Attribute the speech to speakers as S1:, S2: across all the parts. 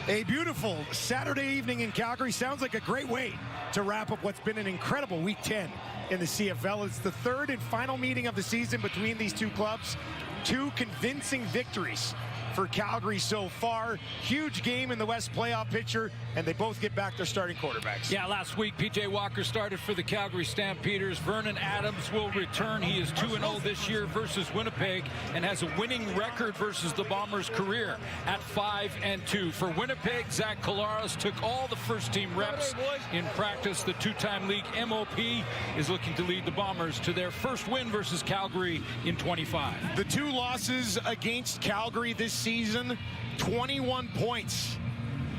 S1: A beautiful Saturday evening in Calgary. Sounds like a great way to wrap up what's been an incredible Week 10 in the CFL. It's the third and final meeting of the season between these two clubs. Two convincing victories for Calgary so far. Huge game in the West playoff picture, and they both get back their starting quarterbacks.
S2: Yeah, last week, P.J. Walker started for the Calgary Stampeders. Vernon Adams will return. He is 2-0 this year versus Winnipeg and has a winning record versus the Bombers' career at 5-2. For Winnipeg, Zach Collaros took all the first-team reps in practice. The two-time league MOP is looking to lead the Bombers to their first win versus Calgary in 25.
S1: The two losses against Calgary this season, 21 points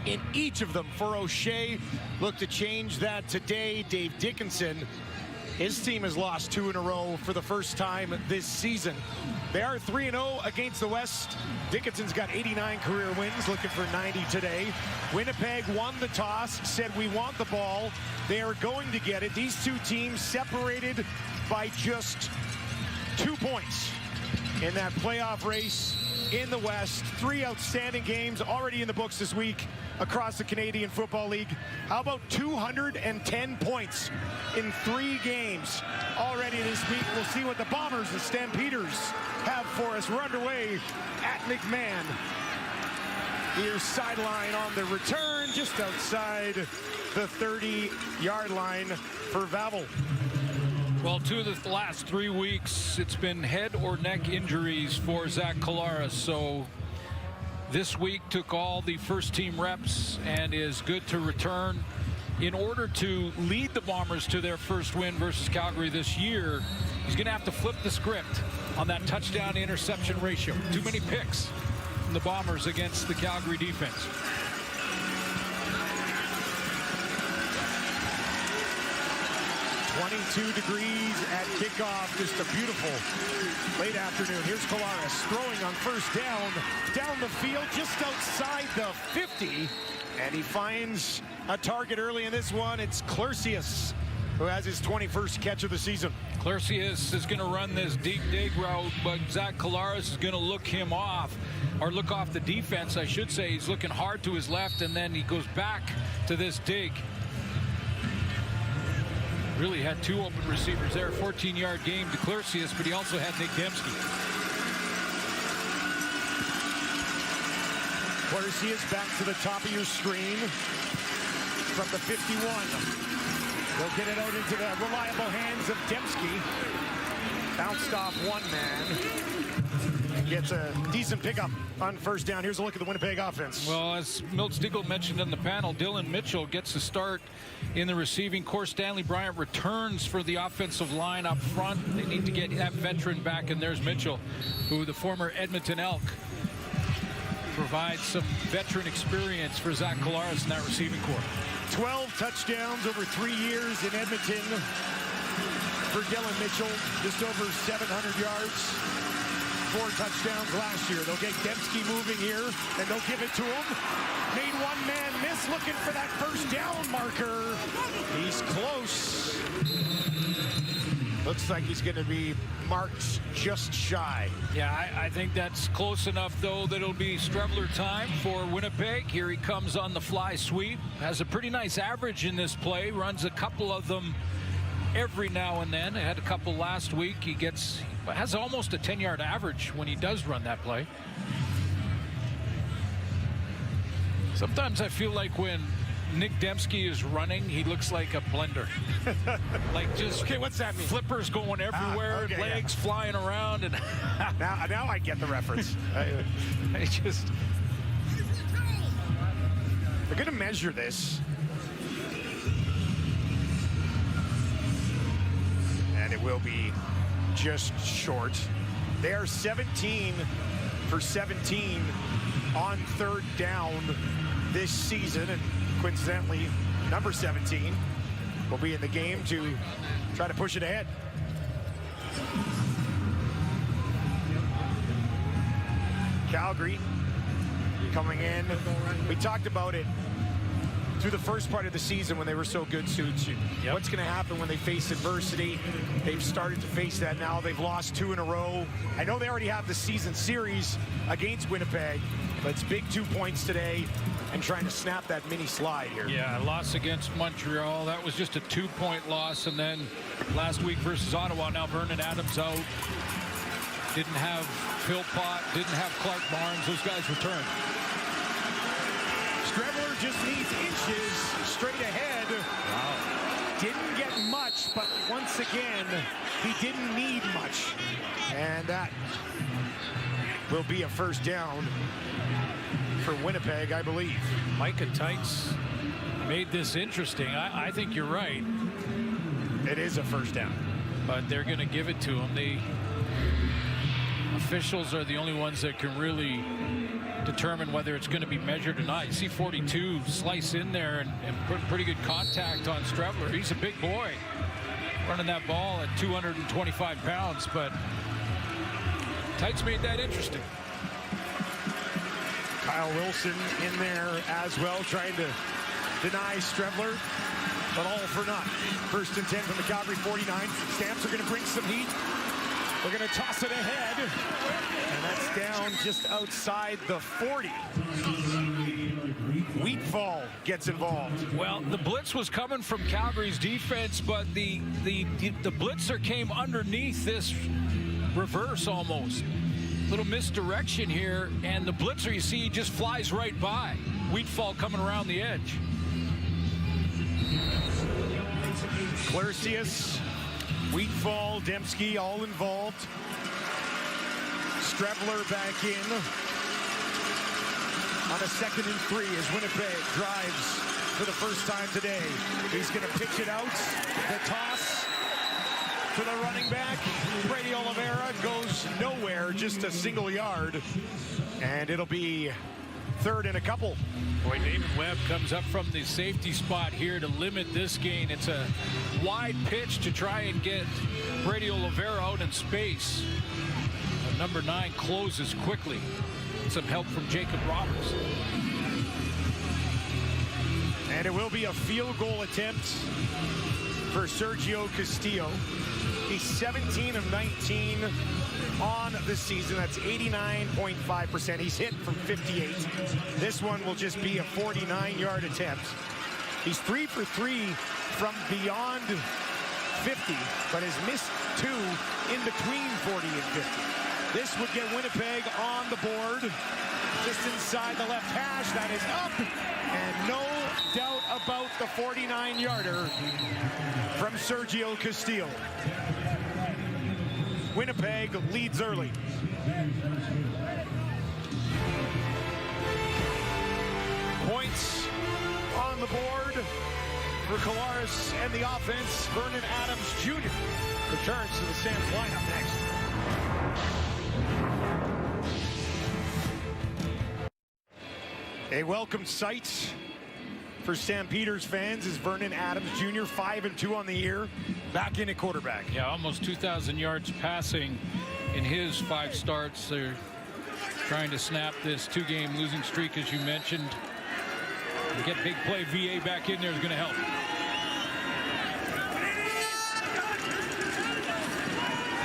S1: in each of them for O'Shea. Look to change that today. Dave Dickinson, his team has lost 2 in a row for the first time this season. They are 3-0 against the West. Dickinson's got 89 career wins, looking for 90 today. Winnipeg won the toss, said we want the ball. They are going to get it. These two teams separated by just 2 points in that playoff race in the West. 3 outstanding games already in the books this week across the Canadian Football League. How about 210 points in 3 games already this week? We'll see what the Bombers and Stampeders have for us. We're underway at McMahon. Here's sideline on the return, just outside the 30-yard line for Vavel.
S2: Well, 2 of the last 3 weeks, it's been head or neck injuries for Zach Collaros. So this week took all the first-team reps and is good to return. In order to lead the Bombers to their first win versus Calgary this year, he's going to have to flip the script on that touchdown-to-interception ratio. Too many picks from the Bombers against the Calgary defense.
S1: 22 degrees at kickoff. Just a beautiful late afternoon. Here's Collaros throwing on first down the field, just outside the 50. And he finds a target early in this one. It's Clercius, who has his 21st catch of the season.
S2: Clercius is going to run this deep dig route, but Zach Collaros is going to look him off, or look off the defense, I should say. He's looking hard to his left, and then he goes back to this dig. Really had 2 open receivers there. 14-yard game to Clercius, but he also had Nick Dembski.
S1: Clercius back to the top of your screen from the 51. They'll get it out into the reliable hands of Dembski. Bounced off one man. Gets a decent pickup on first down. Here's a look at the Winnipeg offense.
S2: Well, as Milt Stigl mentioned in the panel, Dylan Mitchell gets a start in the receiving corps. Stanley Bryant returns for the offensive line up front. They need to get that veteran back, and there's Mitchell, who the former Edmonton Elk, provides some veteran experience for Zach Collaros in that receiving corps.
S1: 12 touchdowns over 3 years in Edmonton for Dylan Mitchell. Just over 700 yards. 4 touchdowns last year. They'll get Dembski moving here, and they'll give it to him. Made one man miss, looking for that first down marker. He's close. Looks like he's going to be marked just shy.
S2: Yeah, I think that's close enough, though, that it'll be Streveler time for Winnipeg. Here he comes on the fly sweep. Has a pretty nice average in this play. Runs a couple of them every now and then. Had a couple last week. He has almost a 10-yard average when he does run that play. Sometimes I feel like when Nick Dembski is running, he looks like a blender. Like just
S1: okay, what's that mean?
S2: Flippers going everywhere,
S1: okay,
S2: legs flying around, and
S1: now I get the reference.
S2: I just.
S1: They're going to measure this. And it will be just short. They are 17 for 17 on third down this season, and coincidentally, number 17 will be in the game to try to push it ahead. Calgary coming in. We talked about it through the first part of the season when they were so good, Suits.
S2: Yep.
S1: What's going to happen when they face adversity? They've started to face that now. They've lost 2 in a row. I know they already have the season series against Winnipeg, but it's big 2 points today and trying to snap that mini slide here.
S2: Yeah, loss against Montreal. That was just a 2-point loss. And then last week versus Ottawa, now Vernon Adams out. Didn't have Philpott, didn't have Clark Barnes. Those guys returned.
S1: Strebler just needs inches straight ahead.
S2: Wow.
S1: Didn't get much, but once again, he didn't need much. And that will be a first down for Winnipeg, I believe.
S2: Micah Tights made this interesting. I think you're right.
S1: It is a first down.
S2: But they're going to give it to him. The officials are the only ones that can really determine whether it's going to be measured or not. You see 42 slice in there and put pretty good contact on Strebler. He's a big boy running that ball at 225 pounds, but Tights made that interesting.
S1: Kyle Wilson in there as well, trying to deny Strebler, but all for naught. First and 10 from the Calgary 49. Stamps are going to bring some heat. They're going to toss it ahead, and that's down just outside the 40. Wheatfall gets involved.
S2: Well, the blitz was coming from Calgary's defense, but the blitzer came underneath this reverse almost. Little misdirection here, and the blitzer, you see, just flies right by. Wheatfall coming around the edge.
S1: Clarcius, Wheatfall, Dembski all involved. Strebler back in on a 2nd and 3 as Winnipeg drives for the first time today. He's going to pitch it out. The toss to the running back. Brady Oliveira goes nowhere, just a single yard. And it'll be 3rd and a couple.
S2: Boy, David Webb comes up from the safety spot here to limit this gain. It's a wide pitch to try and get Brady Oliveira out in space. Number 9 closes quickly. Some help from Jacob Roberts.
S1: And it will be a field goal attempt for Sergio Castillo. He's 17 of 19 on the season. That's 89.5%. He's hit from 58. This one will just be a 49-yard attempt. He's 3 for 3 from beyond 50, but has missed 2 in between 40 and 50. This would get Winnipeg on the board. Just inside the left hash. That is up. And no doubt about the 49-yarder from Sergio Castillo. Winnipeg leads early. Points on the board for Collaros and the offense. Vernon Adams Jr. returns to the Stamps lineup next. A welcome sight for Stampeders fans is Vernon Adams Jr., 5-2 on the year, back in at quarterback.
S2: Yeah, almost 2,000 yards passing in his 5 starts. They're trying to snap this 2-game losing streak, as you mentioned. And get big play VA back in there is going to help.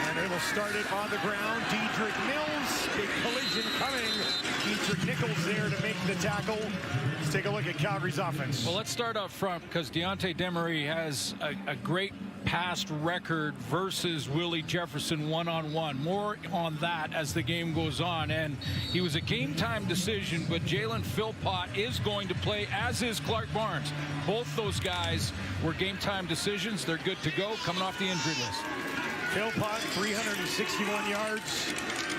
S1: And they will start it on the ground. Diedrich Mills, big collision coming. Diedrich Nichols there to make the tackle. Let's take a look at Calgary's offense.
S2: Well, let's start up front because Deontay Demery has a great past record versus Willie Jefferson one-on-one. More on that as the game goes on. And he was a game-time decision, but Jalen Philpott is going to play, as is Clark Barnes. Both those guys were game-time decisions. They're good to go coming off the injury list.
S1: Philpott, 361 yards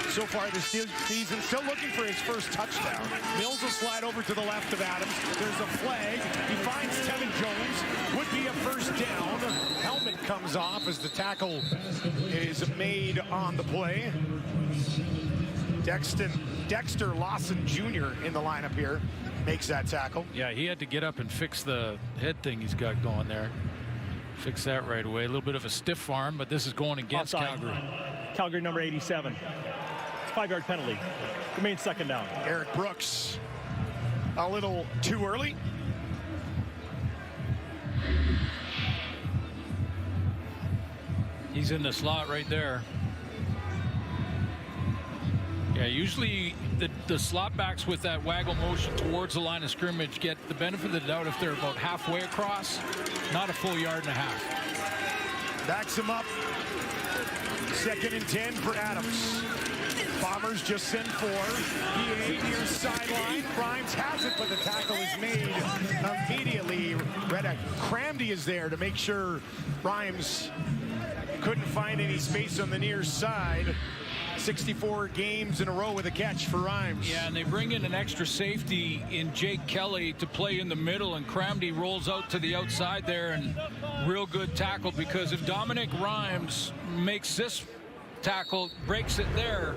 S1: so far this season. Still looking for his first touchdown. Mills will slide over to the left of Adams. There's a flag. He finds Tevin Jones. Would be a first down. Helmet comes off as the tackle is made on the play. Dexter Lawson Jr. in the lineup here makes that tackle.
S2: Yeah, he had to get up and fix the head thing he's got going there. Fix that right away. A little bit of a stiff arm, but this is going against
S3: Offside.
S2: Calgary.
S3: Calgary number 87. 5-yard penalty. Remains 2nd down.
S1: Eric Brooks a little too early.
S2: He's in the slot right there. Yeah, usually the slot backs with that waggle motion towards the line of scrimmage get the benefit of the doubt if they're about halfway across, not a full yard and a half.
S1: Backs him up. 2nd and 10 for Adams. Bombers just send 4. PA near sideline. Rhymes has it, but the tackle is made immediately. Reddick Cramdy is there to make sure Rhymes couldn't find any space on the near side. 64 games in a row with a catch for Rhymes.
S2: Yeah, and they bring in an extra safety in Jake Kelly to play in the middle, and Cramdy rolls out to the outside there, and real good tackle, because if Dominic Rhymes makes this tackle, breaks it there,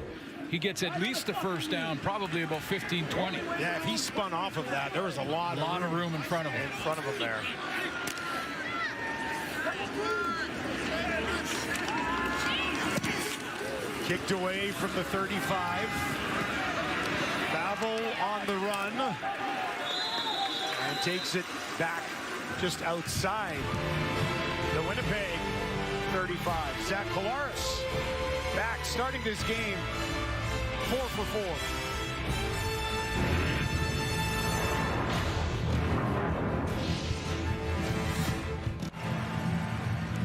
S2: he gets at least a first down, probably about 15-20.
S1: Yeah, if he spun off of that, there was a lot
S2: of room in front of him.
S1: There. Kicked away from the 35. Bavel on the run. And takes it back just outside the Winnipeg 35. Zach Collaros back, starting this game 4 for 4.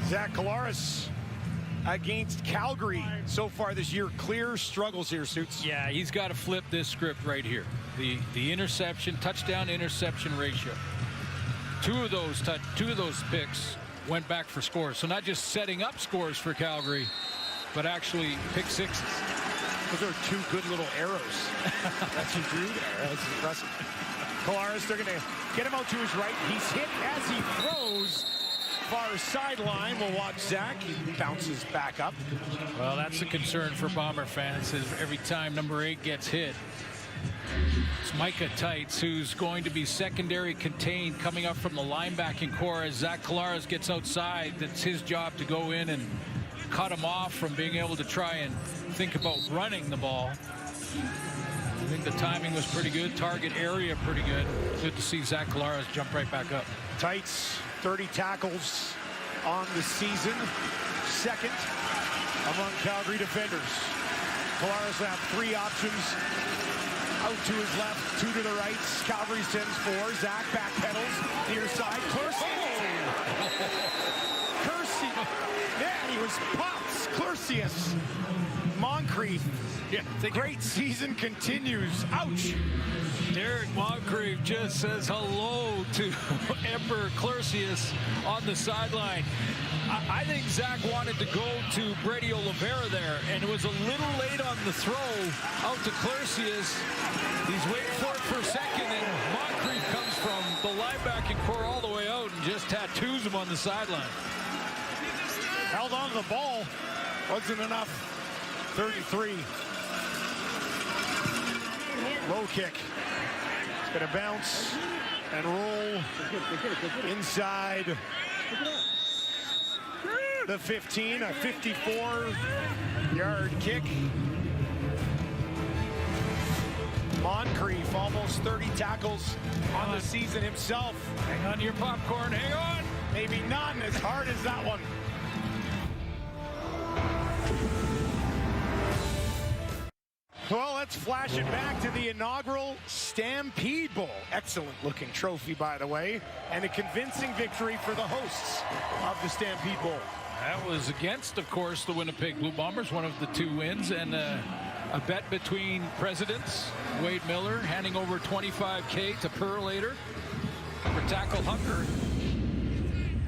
S1: Zach Collaros against Calgary so far this year. Clear struggles here, Suits.
S2: Yeah, he's got to flip this script right here. The interception, touchdown interception ratio. Two of those picks went back for scores. So not just setting up scores for Calgary, but actually pick sixes.
S1: Those are 2 good little arrows that you drew there. That's impressive. Collaros, they're going to get him out to his right. He's hit as he throws. Far sideline. We'll watch Zach. He bounces back up.
S2: Well, that's a concern for Bomber fans, is every time number 8 gets hit. It's Micah Tights, who's going to be secondary contained coming up from the linebacking core. As Zach Collaros gets outside, that's his job to go in and cut him off from being able to try and think about running the ball. I think the timing was pretty good. Target area pretty good. Good to see Zach Collaros jump right back up.
S1: Tights, 30 tackles on the season. 2nd among Calgary defenders. Collaros will have 3 options. Out to his left, 2 to the right. Calgary sends 4. Zach backpedals near side. Kersey. Man, he was pops. Clercius. Moncrief.
S2: Yeah,
S1: great season continues. Ouch.
S2: Derek Moncrief just says hello to Emperor Clercius on the sideline. I think Zach wanted to go to Brady Oliveira there, and it was a little late on the throw out to Clercius. He's waiting for it for a second, and Moncrief comes from the linebacking core all the way out and just tattoos him on the sideline.
S1: Held on to the ball. Wasn't enough. 33. Low kick. It's going to bounce and roll inside the 15. A 54-yard kick. Moncrief, almost 30 tackles on the season himself.
S2: Hang on to your popcorn. Hang on.
S1: Maybe not as hard as that one. Well, let's flash it back to the inaugural Stampede Bowl. Excellent looking trophy, by the way, and a convincing victory for the hosts of the Stampede Bowl.
S2: That was against, of course, the Winnipeg Blue Bombers, one of the 2 wins, and a bet between presidents. Wade Miller handing over $25K to Perlator for tackle hunger.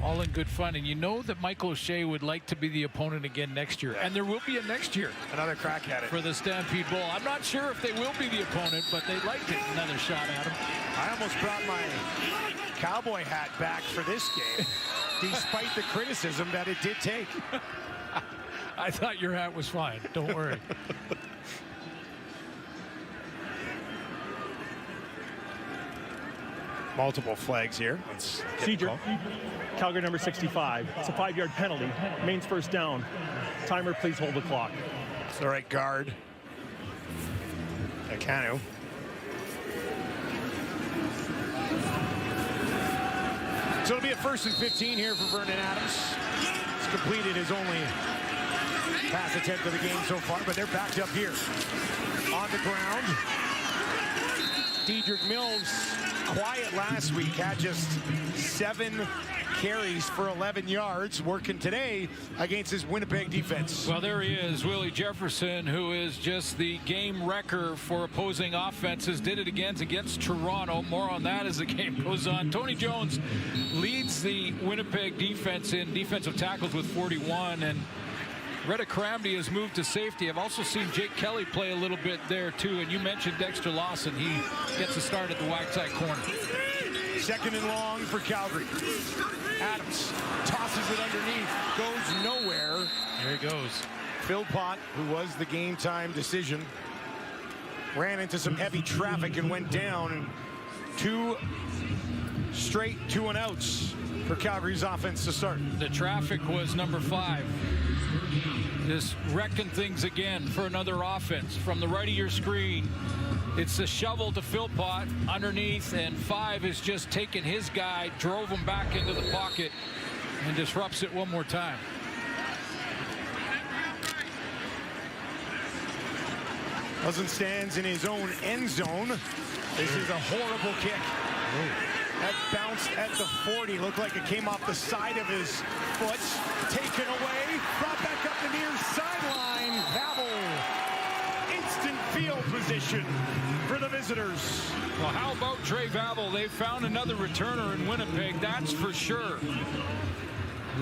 S2: All in good fun, and you know that Michael O'Shea would like to be the opponent again next year, and there will be a next year.
S1: Another crack at it.
S2: For the Stampede Bowl. I'm not sure if they will be the opponent, but they'd like to get another shot at him.
S1: I almost brought my cowboy hat back for this game, despite the criticism that it did take.
S2: I thought your hat was fine. Don't worry.
S1: Multiple flags here. Let's
S3: Cedric, Calgary number 65. It's a 5-yard penalty. Main's first down. Timer, please hold the clock.
S1: It's the right guard. Akanu. So it'll be a 1st and 15 here for Vernon Adams. He's completed his only pass attempt of the game so far, but they're backed up here. On the ground. Dedrick Mills, quiet last week, had just 7 carries for 11 yards, working today against his Winnipeg defense.
S2: Well, there he is, Willie Jefferson, who is just the game wrecker for opposing offenses. Did it again against Toronto. More on that as the game goes on. Tony Jones leads the Winnipeg defense in defensive tackles with 41, and Retta Cramdy has moved to safety. I've also seen Jake Kelly play a little bit there too, and you mentioned Dexter Lawson. He gets a start at the wide side corner.
S1: 2nd and long for Calgary. Adams tosses it underneath, goes nowhere.
S2: There he goes.
S1: Philpott, who was the game time decision, ran into some heavy traffic and went down. And 2 straight 2-and-outs for Calgary's offense to start.
S2: The traffic was number 5. Just wrecking things again for another offense. From the right of your screen, it's a shovel to Philpott underneath, and 5 is just taking his guy, drove him back into the pocket, and disrupts it one more time.
S1: Muzzin stands in his own end zone. This is a horrible kick. That bounced at the 40. Looked like it came off the side of his foot. Taken away. Brought back up the near sideline. Vavel. Instant field position for the visitors.
S2: Well, how about Trey Vavel? They found another returner in Winnipeg, that's for sure.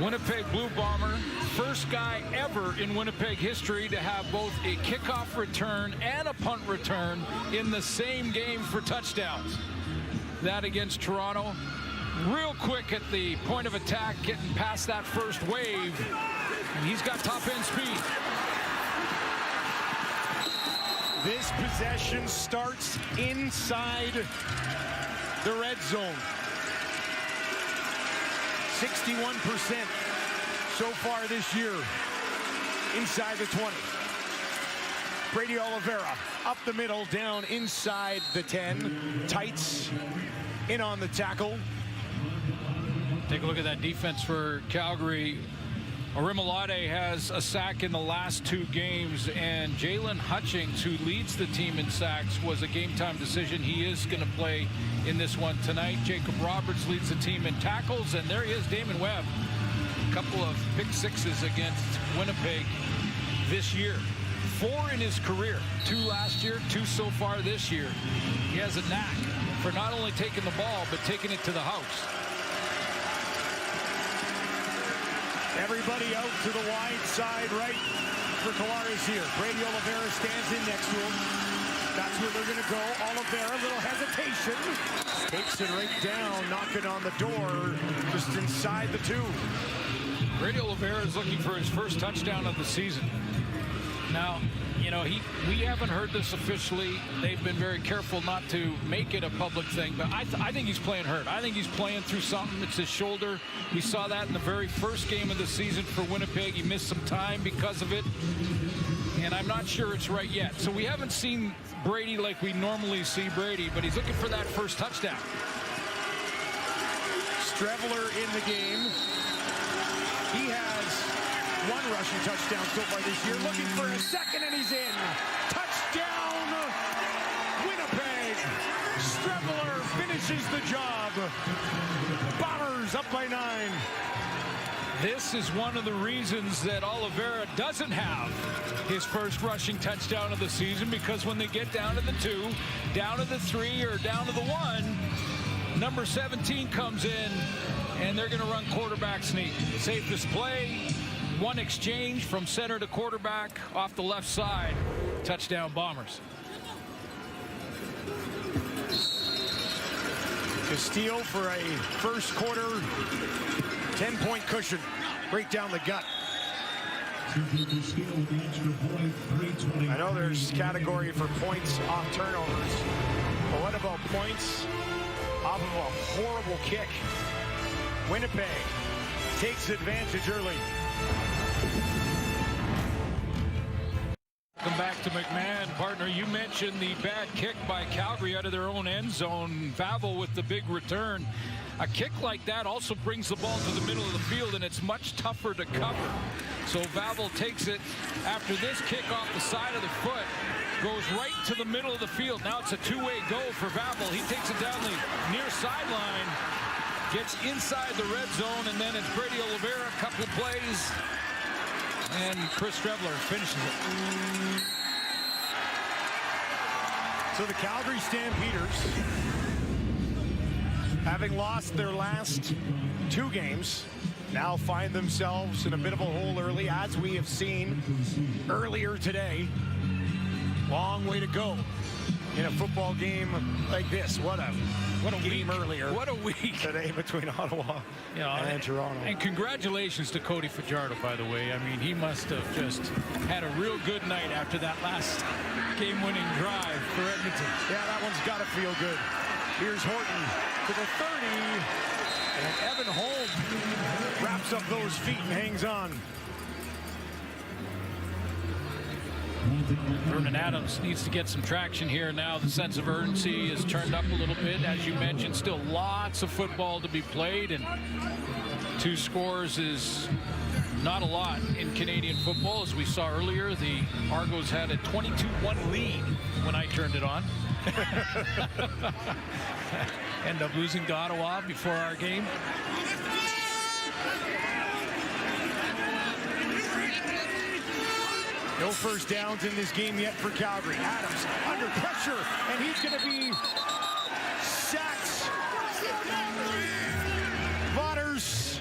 S2: Winnipeg Blue Bomber, first guy ever in Winnipeg history to have both a kickoff return and a punt return in the same game for touchdowns. That against Toronto. Real quick at the point of attack, getting past that first wave. And he's got top end speed.
S1: This possession starts inside the red zone. 61% so far this year inside the 20. Brady Oliveira up the middle, down inside the 10. Tights in on the tackle.
S2: Take a look at that defense for Calgary. Orimolade has a sack in the last 2 games, and Jalen Hutchings, who leads the team in sacks, was a game-time decision. He is going to play in this one tonight. Jacob Roberts leads the team in tackles, and there he is, Damon Webb. A couple of pick sixes against Winnipeg this year. 4 in his career. 2 last year, 2 so far this year. He has a knack for not only taking the ball, but taking it to the house.
S1: Everybody out to the wide side right for Collaros here. Brady Oliveira stands in next to him. That's where they're going to go. Oliveira, little hesitation. Takes it right down, knocking on the door, just inside the 2.
S2: Brady Oliveira is looking for his first touchdown of the season. Now, you know, we haven't heard this officially. They've been very careful not to make it a public thing, but I think he's playing hurt. I think he's playing through something. It's his shoulder. We saw that in the very first game of the season for Winnipeg. He missed some time because of it, and I'm not sure it's right yet. So we haven't seen Brady like we normally see Brady, but he's looking for that first touchdown.
S1: Streveler in the game. He has 1 rushing touchdown so far this year. Looking for a second, and he's in. Touchdown, Winnipeg. Streveler finishes the job. Bombers up by 9.
S2: This is one of the reasons that Oliveira doesn't have his first rushing touchdown of the season, because when they get down to the 2, down to the 3, or down to the 1, number 17 comes in, and they're going to run quarterback sneak. Safest play, 1 exchange from center to quarterback off the left side. Touchdown Bombers.
S1: Castillo for a first quarter 10-point cushion right down the gut. I know there's category for points off turnovers, but what about points off of a horrible kick? Winnipeg takes advantage early.
S2: Come back to McMahon. Partner, you mentioned the bad kick by Calgary out of their own end zone. Vavel with the big return. A kick like that also brings the ball to the middle of the field, and it's much tougher to cover. So Vavel takes it after this kick off the side of the foot, goes right to the middle of the field. Now it's a two-way go for Vavel. He takes it down the near sideline, gets inside the red zone, and then it's Brady Oliveira, a couple of plays, and Chris Strebler finishes it.
S1: So the Calgary Stampeders, having lost their last 2 games, now find themselves in a bit of a hole early, as we have seen earlier today. Long way to go in a football game like this. What a game
S2: week.
S1: earlier.
S2: What a week
S1: Today between Ottawa and Toronto.
S2: And congratulations to Cody Fajardo, by the way. I mean, he must have just had a real good night after that last game-winning drive for Edmonton.
S1: Yeah, that one's got to feel good. Here's Horton to the 30, and Evan Holm wraps up those feet and hangs on.
S2: Vernon Adams needs to get some traction here now. The sense of urgency is turned up a little bit. As you mentioned, still lots of football to be played, and 2 scores is not a lot in Canadian football. As we saw earlier, the Argos had a 22-1 lead when I turned it on. End up losing to Ottawa before our game.
S1: No first downs in this game yet for Calgary. Adams under pressure, and he's going to be sacked. Waters,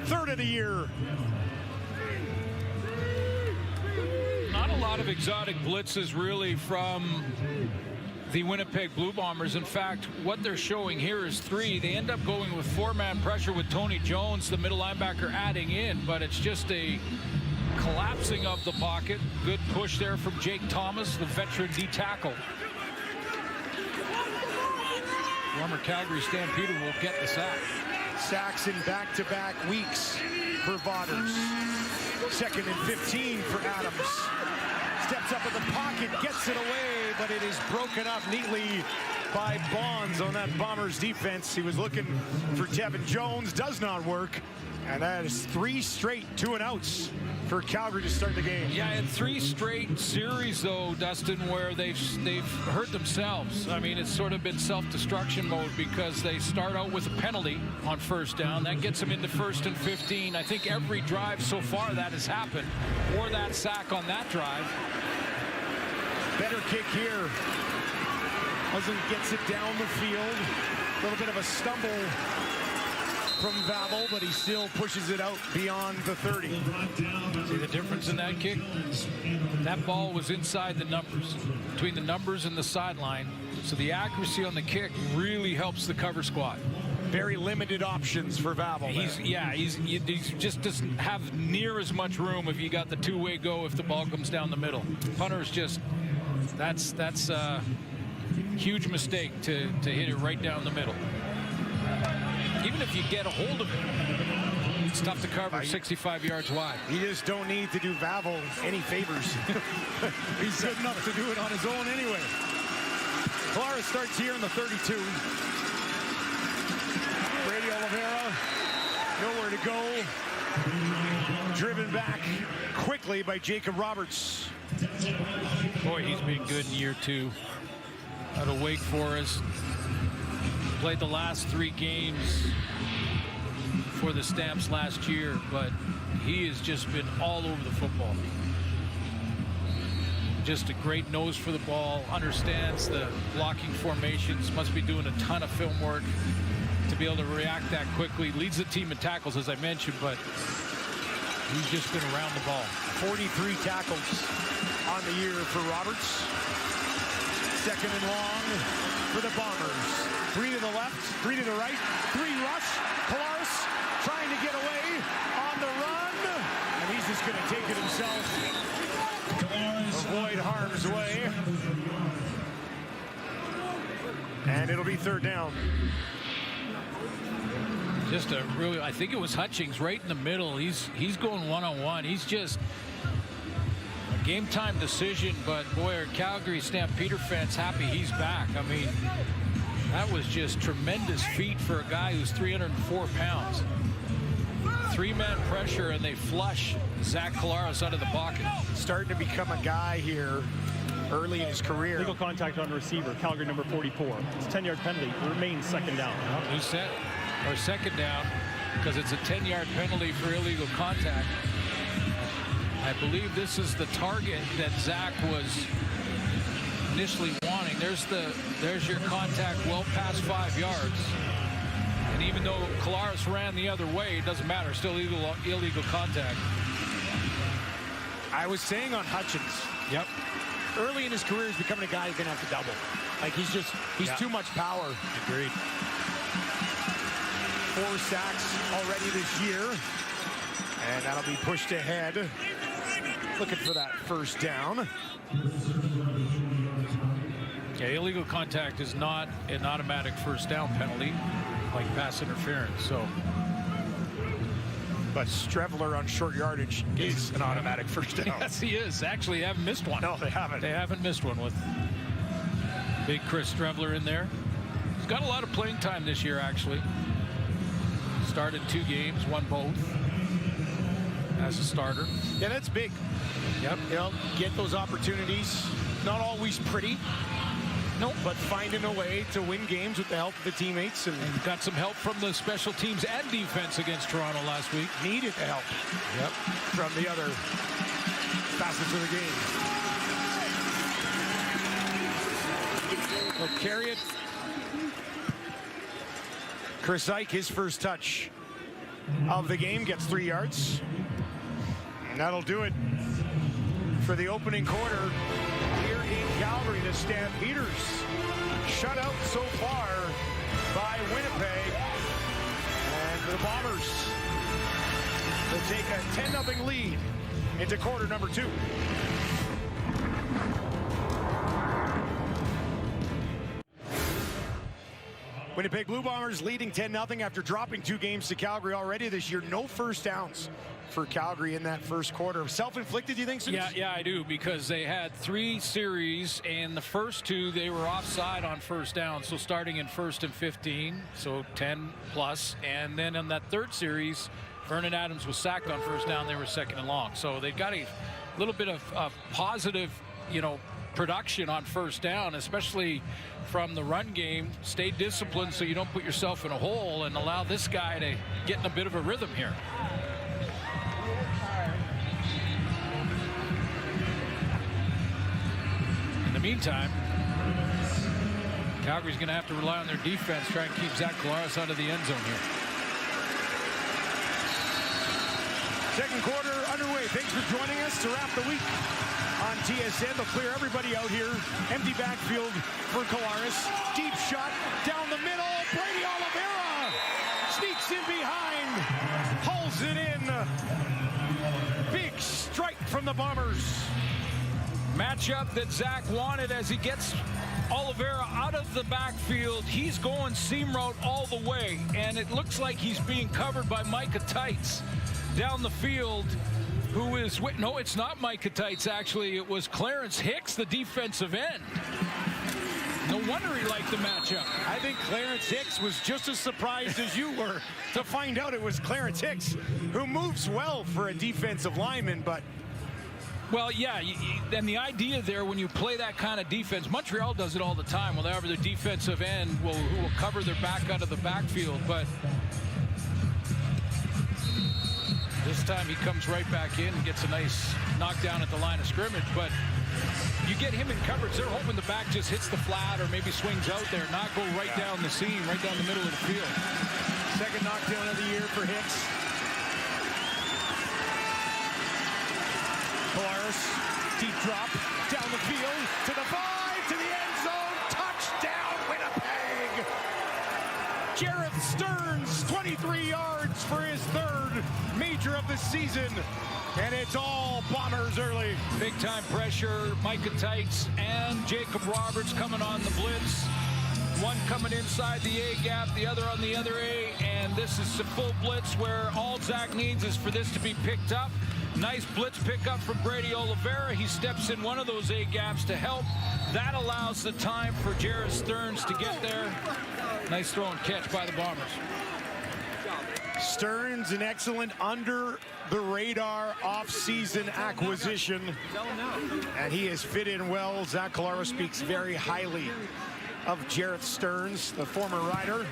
S1: 3rd of the year.
S2: Not a lot of exotic blitzes really from the Winnipeg Blue Bombers. In fact, what they're showing here is 3. They end up going with 4-man pressure with Tony Jones, the middle linebacker, adding in, but it's just a collapsing of the pocket. Good push there from Jake Thomas, the veteran D-tackle. Former Calgary Stampeder will get the sack.
S1: Sacks in back-to-back weeks for Waters. 2nd and 15 for Adams. Steps up in the pocket, gets it away, but it is broken up neatly by Bonds on that Bombers defense. He was looking for Tevin Jones, does not work, and that is 3 straight 2-and-outs for Calgary to start the game.
S2: Yeah, and 3 straight series, though, Dustin, where they've hurt themselves. I mean, it's sort of been self-destruction mode because they start out with a penalty on first down. That gets them into 1st and 15. I think every drive so far that has happened, or that sack on that drive.
S1: Better kick here. Gets it down the field. A little bit of a stumble from Vavel, but he still pushes it out beyond the 30.
S2: See the difference in that kick? That ball was inside the numbers, between the numbers and the sideline. So the accuracy on the kick really helps the cover squad.
S1: Very limited options for Vavel.
S2: He just doesn't have near as much room if you got the 2-way go if the ball comes down the middle. Punter's just, that's a huge mistake to hit it right down the middle. Even if you get a hold of it, it's tough to cover 65 yards wide.
S1: You just don't need to do Vavel any favors. He's good enough to do it on his own anyway. Clara starts here in the 32. Brady Oliveira, nowhere to go. Driven back quickly by Jacob Roberts.
S2: Boy, he's been good in year 2 out of Wake Forest. Played the last 3 games for the Stamps last year, but he has just been all over the football. Just a great nose for the ball, understands the blocking formations, must be doing a ton of film work to be able to react that quickly. Leads the team in tackles, as I mentioned, but he's just been around the ball. 43 tackles on the year for Roberts. 2nd and long for the Bombers. 3 to the left, 3 to the right, 3 rush. Kolaris trying to get away on the run, and he's just going to take it himself. Avoid harm's way. And it'll be 3rd down. Just a really, I think it was Hutchings right in the middle. He's going one-on-one. He's just game time decision, but boy, are Calgary Stampeder fans happy he's back. I mean, that was just tremendous feat for a guy who's 304 pounds. Three-man pressure, and they flush Zach Collaros out of the pocket.
S1: Starting to become a guy here early in his career.
S3: Legal contact on the receiver, Calgary number 44. It's a 10-yard penalty. It remains second down.
S2: New set or second down, because it's a 10-yard penalty for illegal contact. I believe this is the target that Zach was initially wanting. There's your contact well past 5 yards. And even though Collaros ran the other way, it doesn't matter. Still illegal contact.
S1: I was saying on Hutchins.
S2: Yep.
S1: Early in his career, he's becoming a guy who's going to have to double. Like, he's too much power.
S2: Agreed.
S1: 4 sacks already this year. And that'll be pushed ahead. Looking for that first down.
S2: Yeah, illegal contact is not an automatic first down penalty like pass interference. So,
S1: but Strevler on short yardage is an automatic first down.
S2: Yes, he is. Actually, they haven't missed one.
S1: No, they haven't.
S2: They haven't missed one with big Chris Strevler in there. He's got a lot of playing time this year, actually. Started 2 games, won both as a starter.
S1: Yeah, that's big.
S2: Yep.
S1: You know, get those opportunities. Not always pretty.
S2: Nope.
S1: But finding a way to win games with the help of the teammates. And
S2: got some help from the special teams and defense against Toronto last week.
S1: Needed the help.
S2: Yep.
S1: From the other facets of the game. They'll carry it. Chris Ike, his first touch of the game, gets 3 yards. And that'll do it for the opening quarter here in Calgary. The Stampeders shut out so far by Winnipeg. And the Bombers will take a 10-0 lead into quarter number 2. Winnipeg Blue Bombers leading 10-0 after dropping 2 games to Calgary already this year. No first downs for Calgary in that first quarter. Self-inflicted, do you think, Suze?
S2: Yeah, I do, because they had 3 series, and the first 2 they were offside on first down, so starting in 1st and 15, so 10 plus, and then in that 3rd series, Vernon Adams was sacked on first down. They were 2nd and long, so they got a little bit of positive, production on first down, especially from the run game. Stay disciplined so you don't put yourself in a hole, and allow this guy to get in a bit of a rhythm here. In the meantime, Calgary's going to have to rely on their defense, try and keep Zach Collaros out of the end zone here.
S1: Second quarter underway. Thanks for joining us to wrap the week on TSN. They'll clear everybody out here. Empty backfield for Collaros. Deep shot down the middle. Brady Oliveira sneaks in behind. Pulls it in. Big strike from the Bombers.
S2: Matchup that Zach wanted as he gets Oliveira out of the backfield. He's going seam route all the way, and it looks like he's being covered by Micah Tights down the field, who is, no, it's not Micah Tights, actually. It was Clarence Hicks, the defensive end. No wonder he liked the matchup.
S1: I think Clarence Hicks was just as surprised as you were to find out it was Clarence Hicks, who moves well for a defensive lineman, but
S2: well, yeah, and the idea there when you play that kind of defense, Montreal does it all the time. Well, they have their defensive end who will cover their back out of the backfield, but this time he comes right back in and gets a nice knockdown at the line of scrimmage. But you get him in coverage, they're hoping the back just hits the flat or maybe swings out there, not go right down the seam, right down the middle of the field.
S1: Second knockdown of the year for Hicks. Collaros, deep drop, down the field, to the 5, to the end zone, touchdown Winnipeg! Jareth Stearns, 23 yards for his 3rd major of the season, and it's all Bombers early.
S2: Big time pressure, Micah Tights and Jacob Roberts coming on the blitz. One coming inside the A gap, the other on the other A, and this is a full blitz where all Zach needs is for this to be picked up Nice blitz pickup from Brady Oliveira. He steps in one of those A gaps to help. That allows the time for Jared Stearns to get there. Nice throw and catch by the Bombers.
S1: Stearns, an excellent under-the-radar off-season acquisition, and he has fit in well. Zach Collaros speaks very highly of Jarrett Stearns, the former Rider.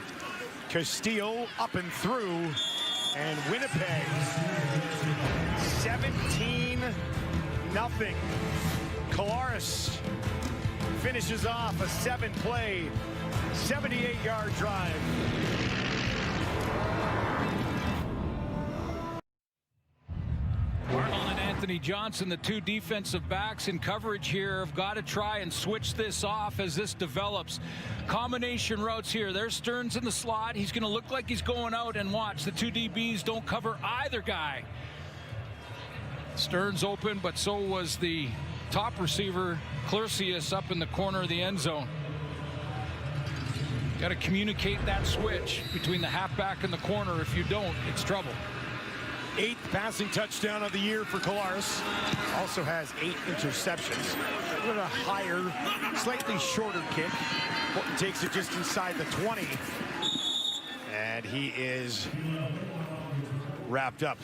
S1: Castillo up and through, and Winnipeg 17-0. Collaros finishes off a 7-play, 78-yard drive.
S2: Arnold and Anthony Johnson, the two defensive backs in coverage here, have got to try and switch this off as this develops. Combination routes here. There's Stearns in the slot. He's going to look like he's going out, and watch. The two DBs don't cover either guy. Stearns open, but so was the top receiver, Clercius, up in the corner of the end zone. Got to communicate that switch between the halfback and the corner. If you don't, it's trouble.
S1: 8th passing touchdown of the year for Collaros. Also has 8 interceptions. A little higher, slightly shorter kick. Horton takes it just inside the 20. And he is wrapped up.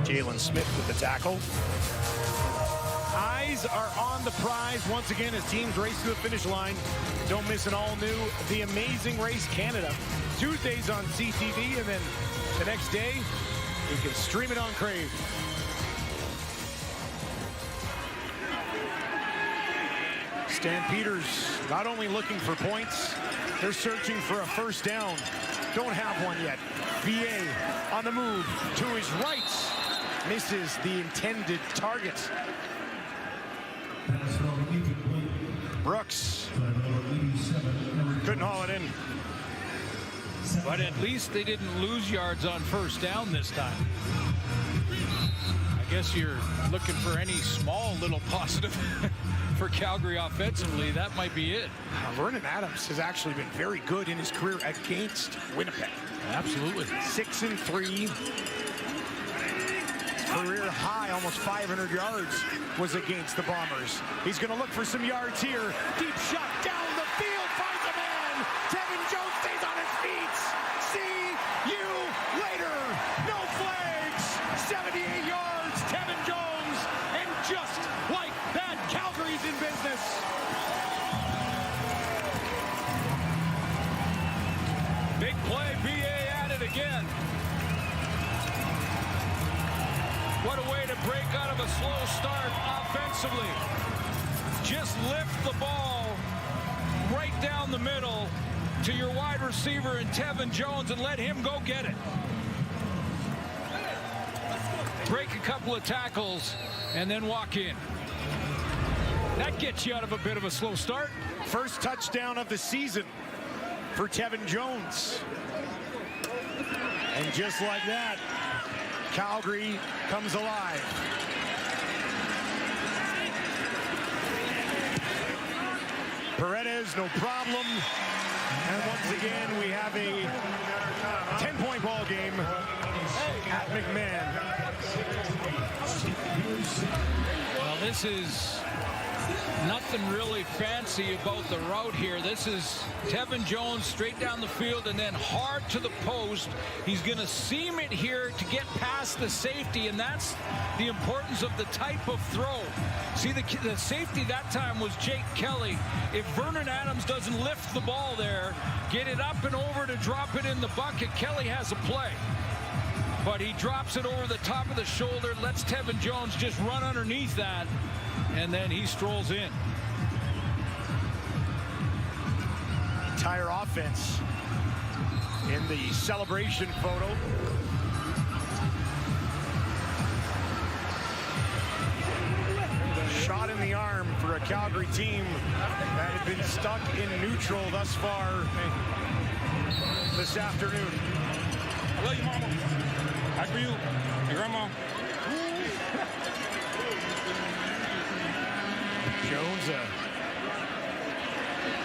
S1: Jalen Smith with the tackle. Eyes are on the prize once again as teams race to the finish line. Don't miss an all-new The Amazing Race Canada. Tuesdays on CTV, and then the next day, you can stream it on Crave. Stampeders not only looking for points, they're searching for a first down. Don't have one yet. VA on the move to his right. Misses the intended target. Brooks couldn't haul it in.
S2: But at least they didn't lose yards on first down this time. I guess you're looking for any small little positive for Calgary offensively. That might be it.
S1: Vernon Adams has actually been very good in his career against Winnipeg.
S2: Absolutely.
S1: 6-3. Career high, almost 500 yards, was against the Bombers. He's going to look for some yards here. Deep shot down the field, finds a man. Tevin Jones stays on his feet. See you later. No flags. 78 yards, Tevin Jones. And just like that, Calgary's in business.
S2: Big play, BA at it again. What a way to break out of a slow start offensively. Just lift the ball right down the middle to your wide receiver in Tevin Jones and let him go get it. Break a couple of tackles and then walk in. That gets you out of a bit of a slow start.
S1: First touchdown of the season for Tevin Jones. And just like that, Calgary comes alive. Paredes, no problem. And once again, we have a 10-point ball game at McMahon.
S2: Well, this is nothing really fancy about the route here. This is Tevin Jones straight down the field and then hard to the post. He's going to seam it here to get past the safety, and that's the importance of the type of throw. See, the safety that time was Jake Kelly. If Vernon Adams doesn't lift the ball there, get it up and over to drop it in the bucket, Kelly has a play. But he drops it over the top of the shoulder, lets Tevin Jones just run underneath that, and then he strolls in.
S1: Entire offense in the celebration photo. Shot in the arm for a Calgary team that had been stuck in neutral thus far this afternoon.
S4: I love you, Mama. I for you, your grandma.
S1: Jones, a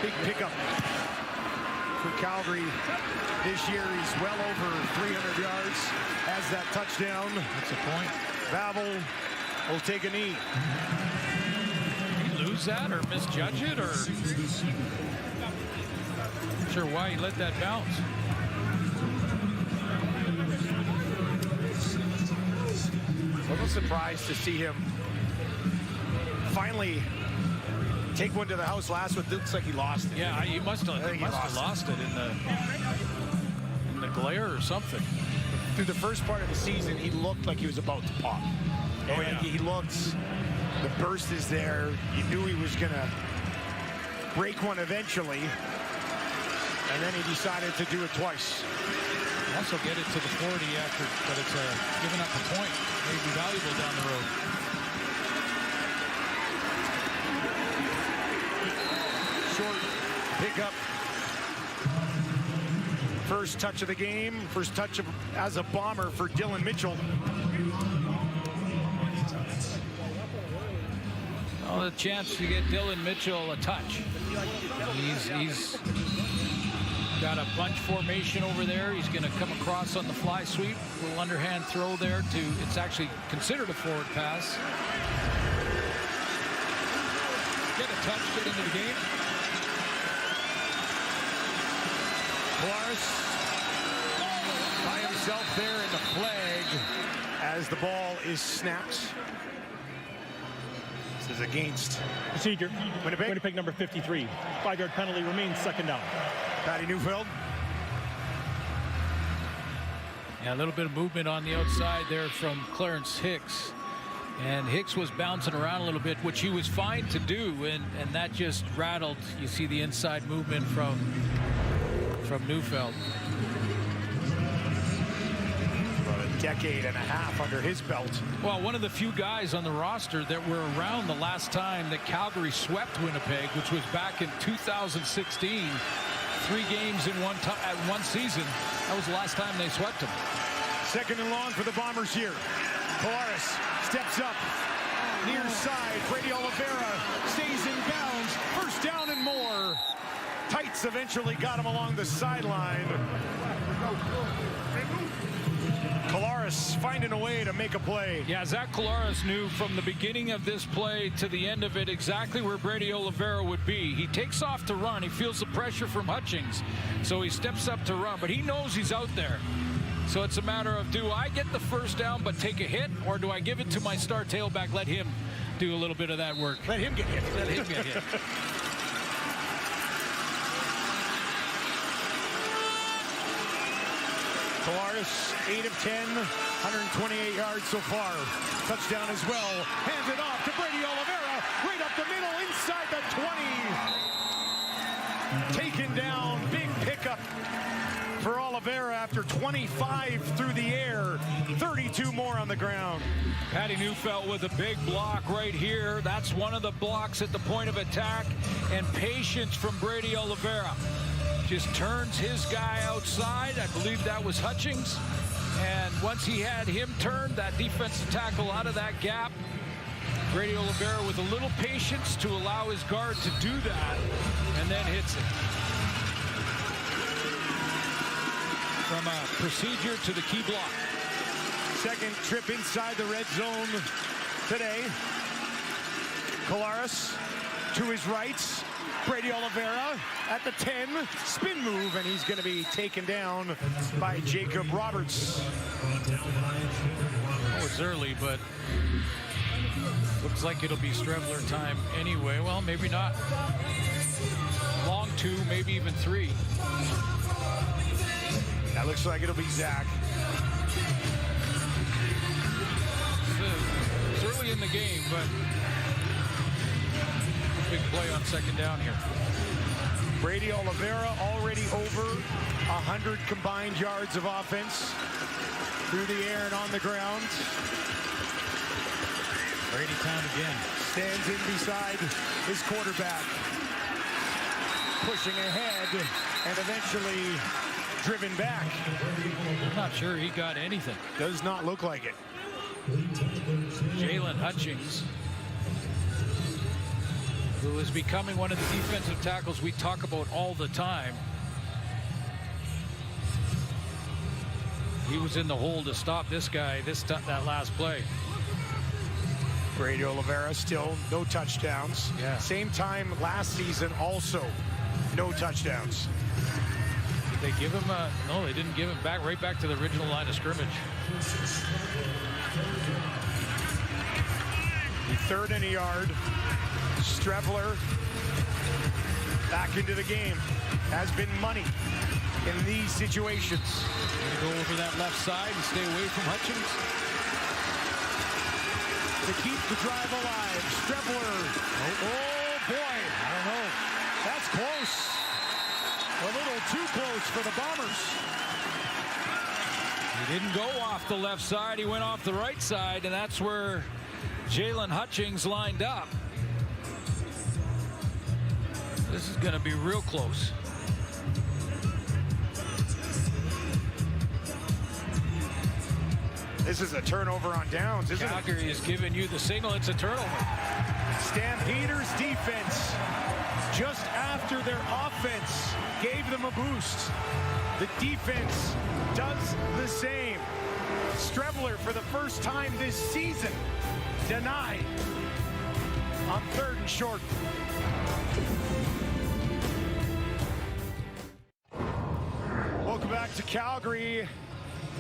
S1: big pickup for Calgary this year. He's well over 300 yards. Has that touchdown.
S2: That's a point.
S1: Babel will take a knee.
S2: Did he lose that or misjudge it, or not sure why he let that bounce.
S1: A little surprised to see him finally take one to the house. Last one looks like he lost it.
S2: Yeah, he must have lost it in the glare or something.
S1: Through the first part of the season, he looked like he was about to pop.
S2: Oh, yeah.
S1: He looked, the burst is there. You knew he was going to break one eventually. And then he decided to do it twice.
S2: Also get it to the 40 after, but it's giving up a point. May be valuable down the road.
S1: Short pickup. First touch of the game. First touch as a Bomber for Dylan Mitchell.
S2: Well, the chance to get Dylan Mitchell a touch. He's got a bunch formation over there. He's going to come across on the fly sweep. A little underhand throw there to, it's actually considered a forward pass. Get a touch, get into the game.
S1: Polaris by himself there in the flag as the ball is snapped. This is against
S3: Procedure.
S1: Winnipeg.
S3: Winnipeg number 53. 5-yard penalty remains, second down.
S1: Patty Neufeld.
S2: Yeah, a little bit of movement on the outside there from Clarence Hicks. And Hicks was bouncing around a little bit, which he was fine to do, and that just rattled. You see the inside movement from Neufeld.
S1: About a decade and a half under his belt.
S2: Well, one of the few guys on the roster that were around the last time that Calgary swept Winnipeg, which was back in 2016. 3 games in one season. That was the last time they swept him.
S1: Second and long for the Bombers here. Polaris steps up. Near side. Brady Oliveira stays in bounds. First down and more. Tights eventually got him along the sideline. Collaros finding a way to make a play.
S2: Yeah, Zach Collaros knew from the beginning of this play to the end of it exactly where Brady Oliveira would be. He takes off to run. He feels the pressure from Hutchings, so he steps up to run, but he knows he's out there. So it's a matter of, do I get the first down but take a hit, or do I give it to my star tailback, let him do a little bit of that work?
S1: Let him get hit.
S2: Let him get hit.
S1: Collaros, 8 of 10, 128 yards so far. Touchdown as well. Hands it off to Brady Oliveira. Right up the middle, inside the 20. Taken down, big pickup for Oliveira after 25 through the air. 32 more on the ground.
S2: Patty Neufeld with a big block right here. That's one of the blocks at the point of attack. And patience from Brady Oliveira. Just turns his guy outside. I believe that was Hutchings. And once he had him turned, that defensive tackle out of that gap, Brady Oliveira with a little patience to allow his guard to do that, and then hits it. From a procedure to the key block.
S1: Second trip inside the red zone today. Collaros to his right. Brady Oliveira at the 10, spin move, and he's going to be taken down by Jacob Roberts.
S2: Oh, it's early, but looks like it'll be Strevler time anyway. Well, maybe not. Long 2, maybe even 3.
S1: That looks like it'll be Zach.
S2: It's early in the game, but big play on second down here.
S1: Brady Oliveira already over 100 combined yards of offense through the air and on the ground.
S2: Brady town again.
S1: Stands in beside his quarterback. Pushing ahead and eventually driven back.
S2: I'm not sure he got anything.
S1: Does not look like it.
S2: Jalen Hutchings, who is becoming one of the defensive tackles we talk about all the time. he was in the hole to stop this guy that last play.
S1: Brady Oliveira still no touchdowns.
S2: Yeah.
S1: Same time last season also no touchdowns.
S2: Did they give him a... No, they didn't give him back, right back to the original line of scrimmage.
S1: The 3rd and a yard. Strevler back into the game. Has been money in these situations.
S2: Go over that left side and stay away from Hutchings.
S1: To keep the drive alive. Strevler. Oh boy. I don't know. That's close. A little too close for the Bombers.
S2: He didn't go off the left side. He went off the right side, and that's where Jalen Hutchings lined up. This is going to be real close.
S1: This is a turnover on downs, isn't it?
S2: Calgary is giving you the signal. It's a turnover.
S1: Stampeders defense, just after their offense gave them a boost, the defense does the same. Strevler, for the first time this season, denied on 3rd and short. Welcome back to Calgary.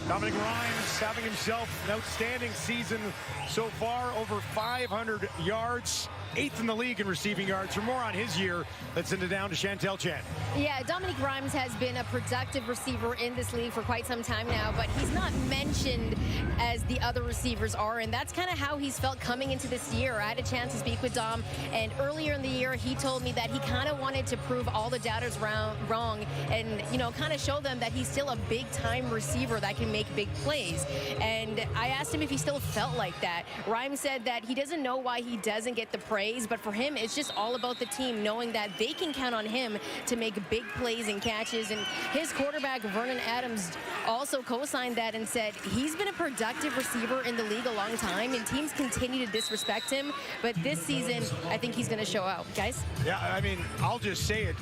S1: Dominic Rhymes having himself an outstanding season so far, over 500 yards, 8th in the league in receiving yards. For more on his year, let's send it down to Chantel Chan.
S5: Yeah, Dominic Rhymes has been a productive receiver in this league for quite some time now, but he's not mentioned as the other receivers are, and that's kind of how he's felt coming into this year. I had a chance to speak with Dom, and earlier in the year, he told me that he kind of wanted to prove all the doubters wrong and, you know, kind of show them that he's still a big-time receiver that can make big plays. And I asked him if he still felt like that. Rhymes said that he doesn't know why he doesn't get the praise, but for him, it's just all about the team, knowing that they can count on him to make big plays and catches. And his quarterback, Vernon Adams, also co-signed that and said he's been a productive receiver in the league a long time, and teams continue to disrespect him. But this season, I think he's going to show out. Guys?
S1: Yeah, I mean, I'll just say it.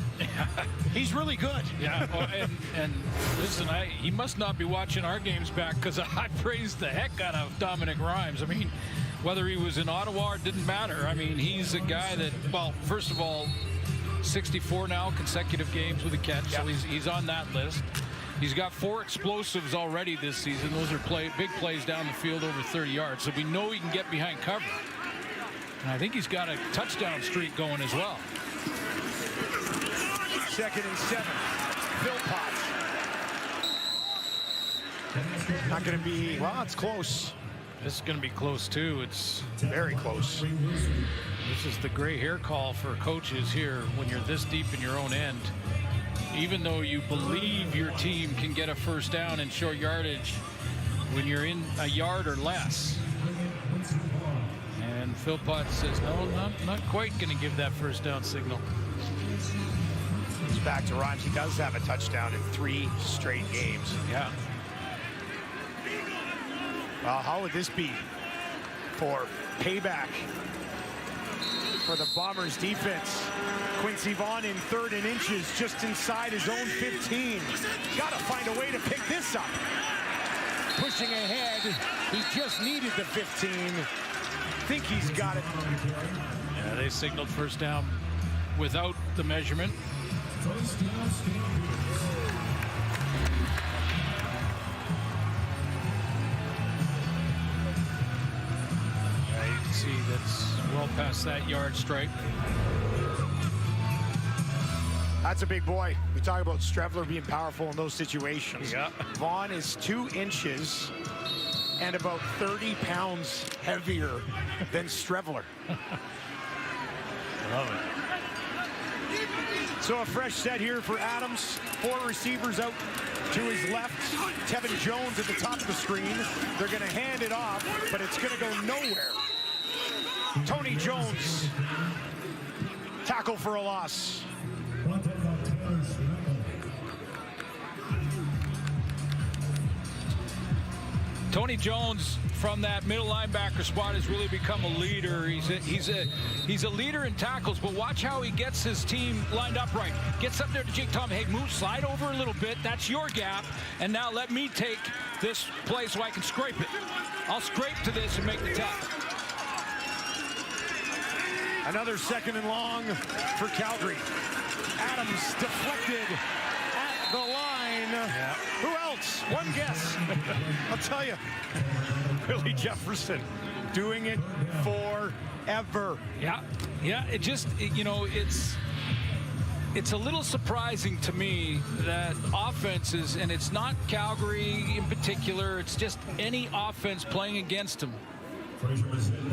S1: He's really good.
S2: Yeah, and listen, he must not be watching our games back, because I praised the heck out of Dominic Rhymes. I mean, whether he was in Ottawa, it didn't matter. I mean, he's a guy that, well, first of all, 64 now consecutive games with a catch, so he's on that list. He's got 4 explosives already this season. Those are big plays down the field over 30 yards, so we know he can get behind cover. And I think he's got a touchdown streak going as well.
S1: 2nd and 7. Philpott. Not going to be, well, it's close.
S2: This is going to be close, too. It's
S1: very close.
S2: This is the gray hair call for coaches here when you're this deep in your own end. Even though you believe your team can get a first down in short yardage when you're in a yard or less. And Philpott says, no, not quite going to give that first down signal.
S1: It's back to Rhymes. He does have a touchdown in 3 straight games.
S2: Yeah.
S1: Well, how would this be for payback for the Bombers defense? Quincy Vaughn in 3rd and inches, just inside his own 15. Got to find a way to pick this up. Pushing ahead. He just needed the 15. Think he's got it.
S2: Yeah, they signaled first down without the measurement. See, that's well past that yard stripe.
S1: That's a big boy. We talk about Strevler being powerful in those situations.
S2: Yeah.
S1: Vaughn is 2 inches and about 30 pounds heavier than Strevler.
S2: Love it.
S1: So a fresh set here for Adams. 4 receivers out to his left. Tevin Jones at the top of the screen. They're going to hand it off, but it's going to go nowhere. Tony Jones, tackle for a loss.
S2: Tony Jones from that middle linebacker spot has really become a leader. He's a leader in tackles, but watch how he gets his team lined up right. Gets up there to Jake Tom. Hey, move, slide over a little bit. That's your gap. And now let me take this play so I can scrape it. I'll scrape to this and make the tackle.
S1: Another 2nd and long for Calgary. Adams deflected at the line.
S2: Yeah.
S1: Who else? One guess. I'll tell you. Willie Jefferson doing it forever.
S2: Yeah, it just, it's a little surprising to me that offenses, and it's not Calgary in particular, it's just any offense playing against them,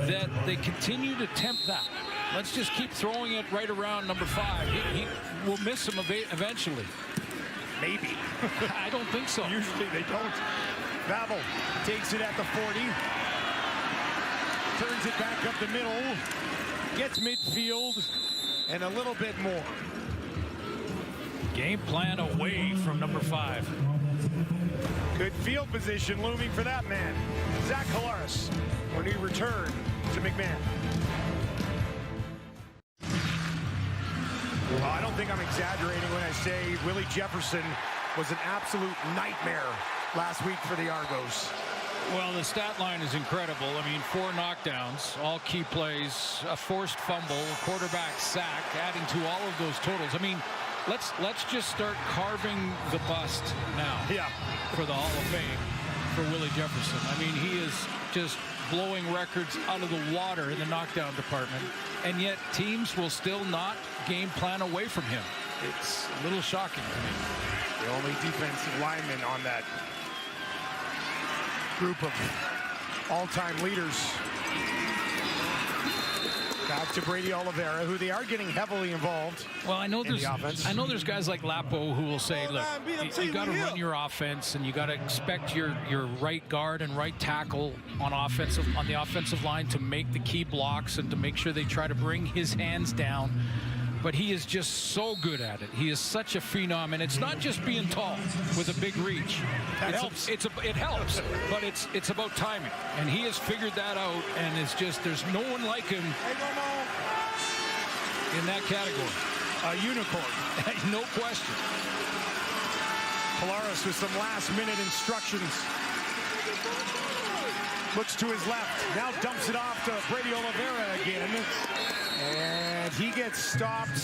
S2: that they continue to tempt that. Let's just keep throwing it right around number 5. He will miss him eventually.
S1: Maybe.
S2: I don't think so.
S1: Usually they don't. Babel takes it at the 40. Turns it back up the middle. Gets midfield and a little bit more.
S2: Game plan away from number 5.
S1: Good field position looming for that man. Zach Collaros when he returned to McMahon. Well, I don't think I'm exaggerating when I say Willie Jefferson was an absolute nightmare last week for the Argos.
S2: Well, the stat line is incredible. I mean, 4 knockdowns, all key plays, a forced fumble, a quarterback sack, adding to all of those totals. I mean, let's just start carving the bust now.
S1: Yeah.
S2: For the Hall of Fame for Willie Jefferson. I mean, he is just blowing records out of the water in the knockdown department, and yet teams will still not game plan away from him. It's a little shocking to me.
S1: The only defensive lineman on that group of all-time leaders. Back to Brady Oliveira, who they are getting heavily involved.
S2: Well, I know there's guys like Lapo who will say, look, you got to run your offense, and you got to expect your right guard and right tackle on the offensive line to make the key blocks and to make sure they try to bring his hands down. But he is just so good at it. He is such a phenom, and it's not just being tall with a big reach.
S1: It helps.
S2: It helps, but it's about timing, and he has figured that out. And it's just there's no one like him in that category.
S1: A unicorn,
S2: no question.
S1: Collaros with some last-minute instructions. Looks to his left, now dumps it off to Brady Oliveira again. And he gets stopped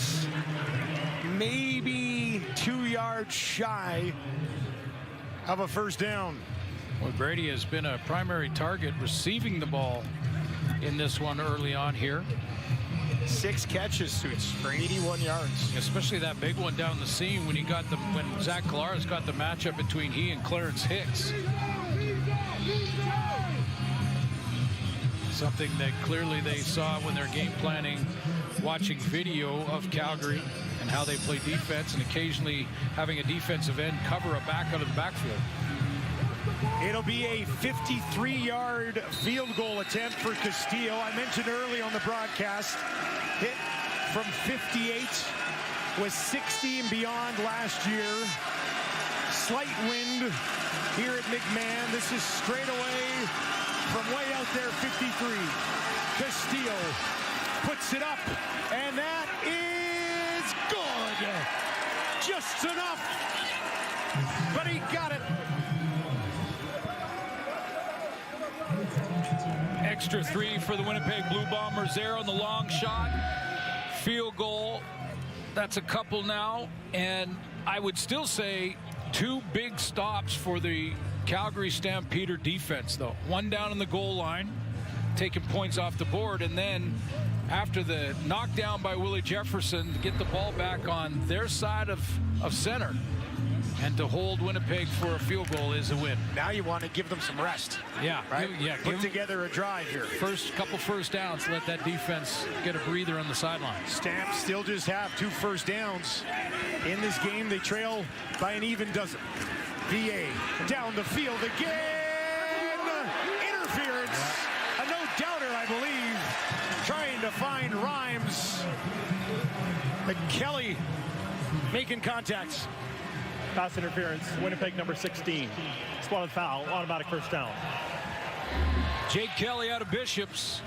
S1: maybe 2 yards shy of a first down.
S2: Well, Brady has been a primary target receiving the ball in this one early on here.
S1: 6 catches, Suits, for 81 yards.
S2: Especially that big one down the seam when when Zach Collaros got the matchup between he and Clarence Hicks. Something that clearly they saw when they're game planning, watching video of Calgary and how they play defense, and occasionally having a defensive end cover a back out of the backfield.
S1: It'll be a 53-yard field goal attempt for Castillo. I mentioned early on the broadcast, hit from 58, was 60 and beyond last year. Slight wind here at McMahon. This is straight away from way out there, 53. Castillo puts it up, and that is good. Just enough, but he got it.
S2: Extra 3 for the Winnipeg Blue Bombers there on the long shot. Field goal. That's a couple now, and I would still say 2 big stops for the Calgary Stampeder defense, though. One down in the goal line, taking points off the board, and then after the knockdown by Willie Jefferson to get the ball back on their side of center and to hold Winnipeg for a field goal is a win.
S1: Now you want to give them some rest.
S2: Yeah,
S1: right?
S2: Yeah.
S1: Put together a drive here.
S2: Couple first downs, let that defense get a breather on the sideline.
S1: Stamps still just have 2 first downs in this game. They trail by an even dozen. VA down the field again. Interference. A no-doubter, I believe. Trying to find Rhymes. But Kelly making contact.
S3: Pass interference, Winnipeg number 16. Spotted foul, automatic first down.
S2: Jake Kelly out of Bishops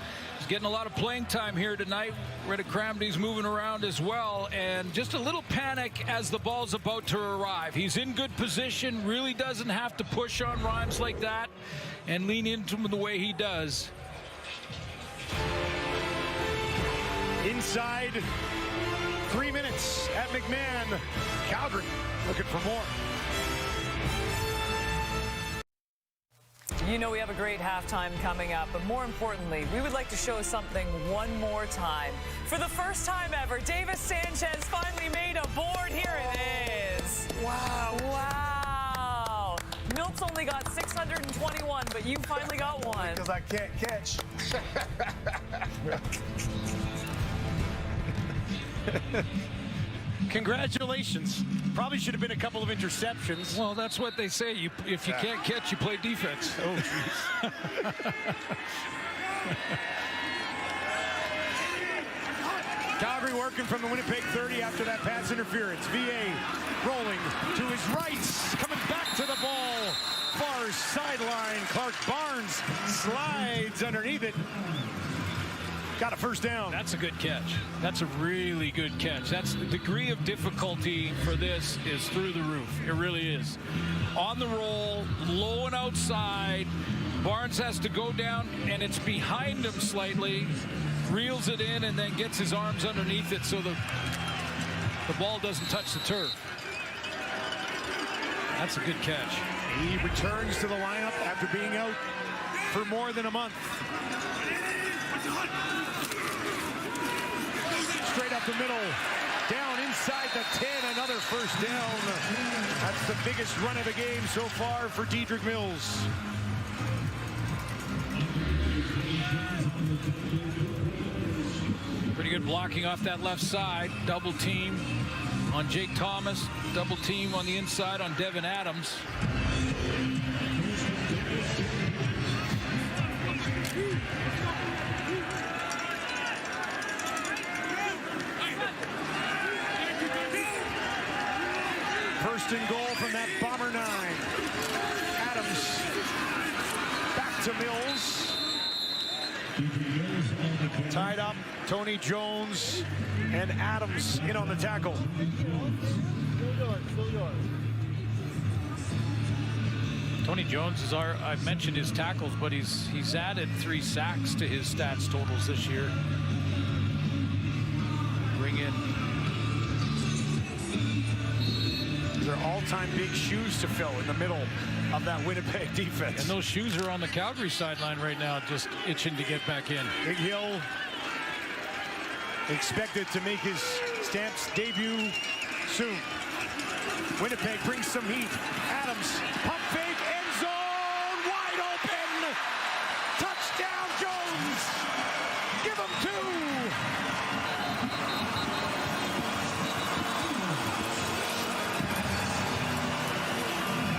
S2: getting a lot of playing time here tonight. Rhett Cramdy's moving around as well, and just a little panic as the ball's about to arrive. He's in good position, really doesn't have to push on Rhymes like that and lean into him the way he does.
S1: Inside 3 minutes at McMahon. Calgary looking for more.
S6: You know we have a great halftime coming up, but more importantly, we would like to show something one more time. For the first time ever, Davis Sanchez finally made a board. Here it is. Wow. Wow. Milt's only got 621, but you finally got one.
S7: Because I can't catch.
S1: Congratulations. Probably should have been a couple of interceptions.
S2: Well, that's what they say. If you can't catch, you play defense.
S1: Oh, jeez. Calgary working from the Winnipeg 30 after that pass interference. VA rolling to his right, coming back to the ball. Far sideline. Clark Barnes slides underneath it. Got a first down.
S2: That's a good catch. That's a really good catch. That's the degree of difficulty for this is through the roof. It really is. On the roll, low and outside. Barnes has to go down, and it's behind him slightly. Reels it in and then gets his arms underneath it so the ball doesn't touch the turf. That's a good catch.
S1: He returns to the lineup after being out for more than a month. Straight up the middle, down inside the 10, another first down. That's the biggest run of the game so far for Dedrick Mills.
S2: Pretty good blocking off that left side. Double team on Jake Thomas. Double team on the inside on Devin Adams.
S1: First and goal from that Bomber 9. Adams back to Mills. Tied up, Tony Jones and Adams in on the tackle.
S2: Tony Jones is I've mentioned his tackles, but he's added 3 sacks to his stats totals this year. Bring in.
S1: These are all-time big shoes to fill in the middle of that Winnipeg defense.
S2: And those shoes are on the Calgary sideline right now, just itching to get back in.
S1: Big Hill expected to make his Stamps debut soon. Winnipeg brings some heat. Adams, pump fake, end zone, wide open. Touchdown, Jones. Give him 2.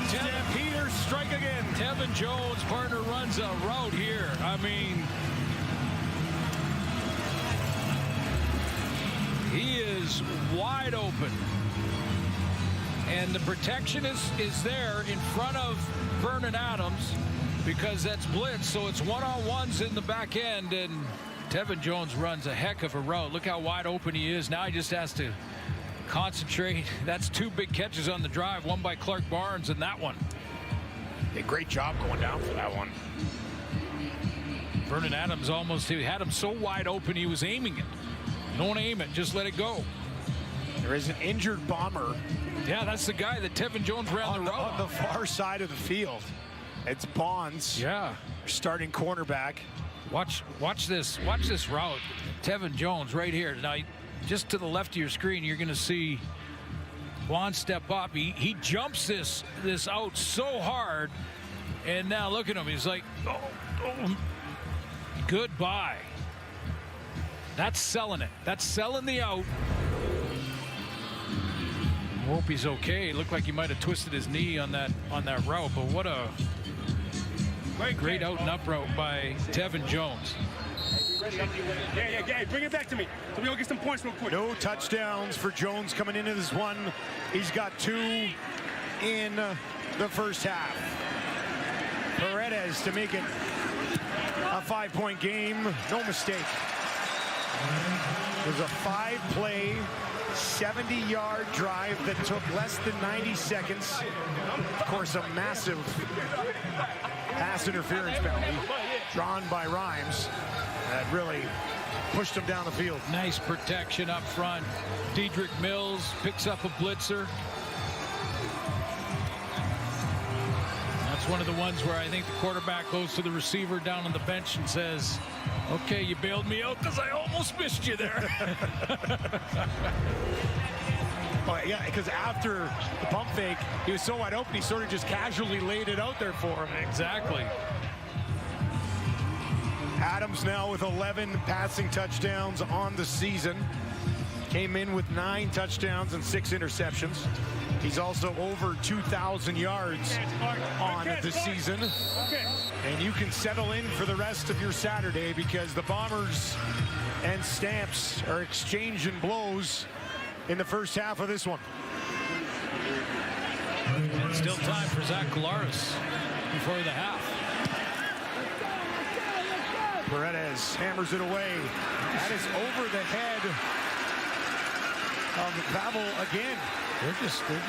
S1: Stampeders strike again.
S2: Tevin Jones, partner, runs a route here. I mean, he is wide open. And the protection is there in front of Vernon Adams because that's blitz. So it's one-on-ones in the back end. And Tevin Jones runs a heck of a route. Look how wide open he is. Now he just has to concentrate. That's 2 big catches on the drive, one by Clark Barnes and that one.
S1: A great job going down for that one.
S2: Vernon Adams he had him so wide open he was aiming it. Don't aim it, just let it go.
S1: There is an injured Bomber.
S2: Yeah, that's the guy that Tevin Jones ran the route
S1: on the far side of the field. It's Bonds.
S2: Yeah.
S1: Starting cornerback.
S2: Watch this route. Tevin Jones right here. Now, just to the left of your screen, you're going to see Juan step up. He jumps this out so hard, and now look at him. He's like, oh, goodbye. That's selling it. That's selling the out. Hope he's okay. Looked like he might have twisted his knee on that route, but what a great out and up route by Tevin Jones.
S4: Yeah, bring it back to me so we all get some points real quick.
S1: No touchdowns for Jones coming into this one. He's got 2 in the first half. Paredes to make it a 5-point game. No mistake. It was a 5-play, 70-yard drive that took less than 90 seconds. Of course, a massive pass interference penalty drawn by Rhymes that really pushed him down the field.
S2: Nice protection up front. Dedrick Mills picks up a blitzer. That's one of the ones where I think the quarterback goes to the receiver down on the bench and says, okay, you bailed me out because I almost missed you there.
S1: Oh, yeah, because after the pump fake, he was so wide open, he sort of just casually laid it out there for him.
S2: Exactly.
S1: Adams now with 11 passing touchdowns on the season. Came in with 9 touchdowns and 6 interceptions. He's also over 2,000 yards on the season. And you can settle in for the rest of your Saturday because the Bombers and Stamps are exchanging blows in the first half of this one.
S2: And still time for Zach Collaros before the half.
S1: Paredes hammers it away. That is over the head of Pavel again.
S2: They're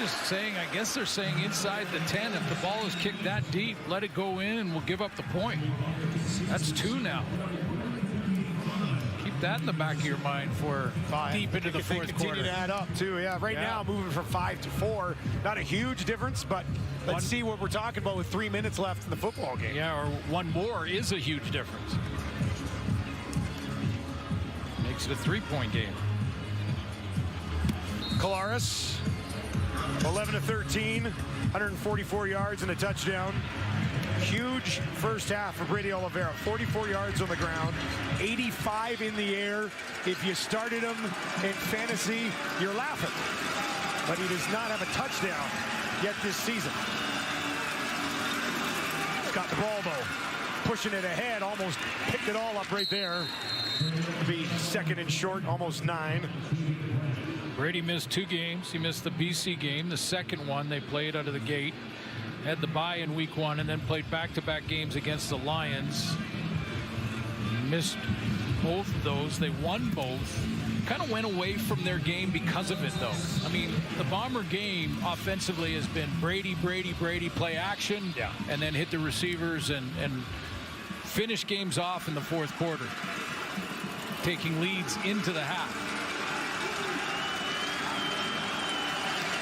S2: just saying, I guess they're saying inside the 10, if the ball is kicked that deep, let it go in and we'll give up the point. That's 2 now. Keep that in the back of your mind for
S1: 5.
S2: deep into the fourth
S1: continue
S2: quarter.
S1: to add up too. Yeah, right now moving from 5 to 4. Not a huge difference, but let's see what we're talking about with 3 minutes left in the football game.
S2: Yeah, or one more is a huge difference. Makes it a 3-point game.
S1: Collaros, 11 to 13, 144 yards and a touchdown. Huge first half for Brady Oliveira. 44 yards on the ground, 85 in the air. If you started him in fantasy, you're laughing. But he does not have a touchdown yet this season. He's got the ball though, pushing it ahead, almost picked it all up right there. Be second and short, almost 9.
S2: Brady missed 2 games. He missed the BC game, the second one they played out of the gate. Had the bye in week 1 and then played back-to-back games against the Lions. Missed both of those. They won both. Kind of went away from their game because of it, though. I mean, the Bomber game offensively has been Brady, play action, and then hit the receivers and finish games off in the fourth quarter, taking leads into the half.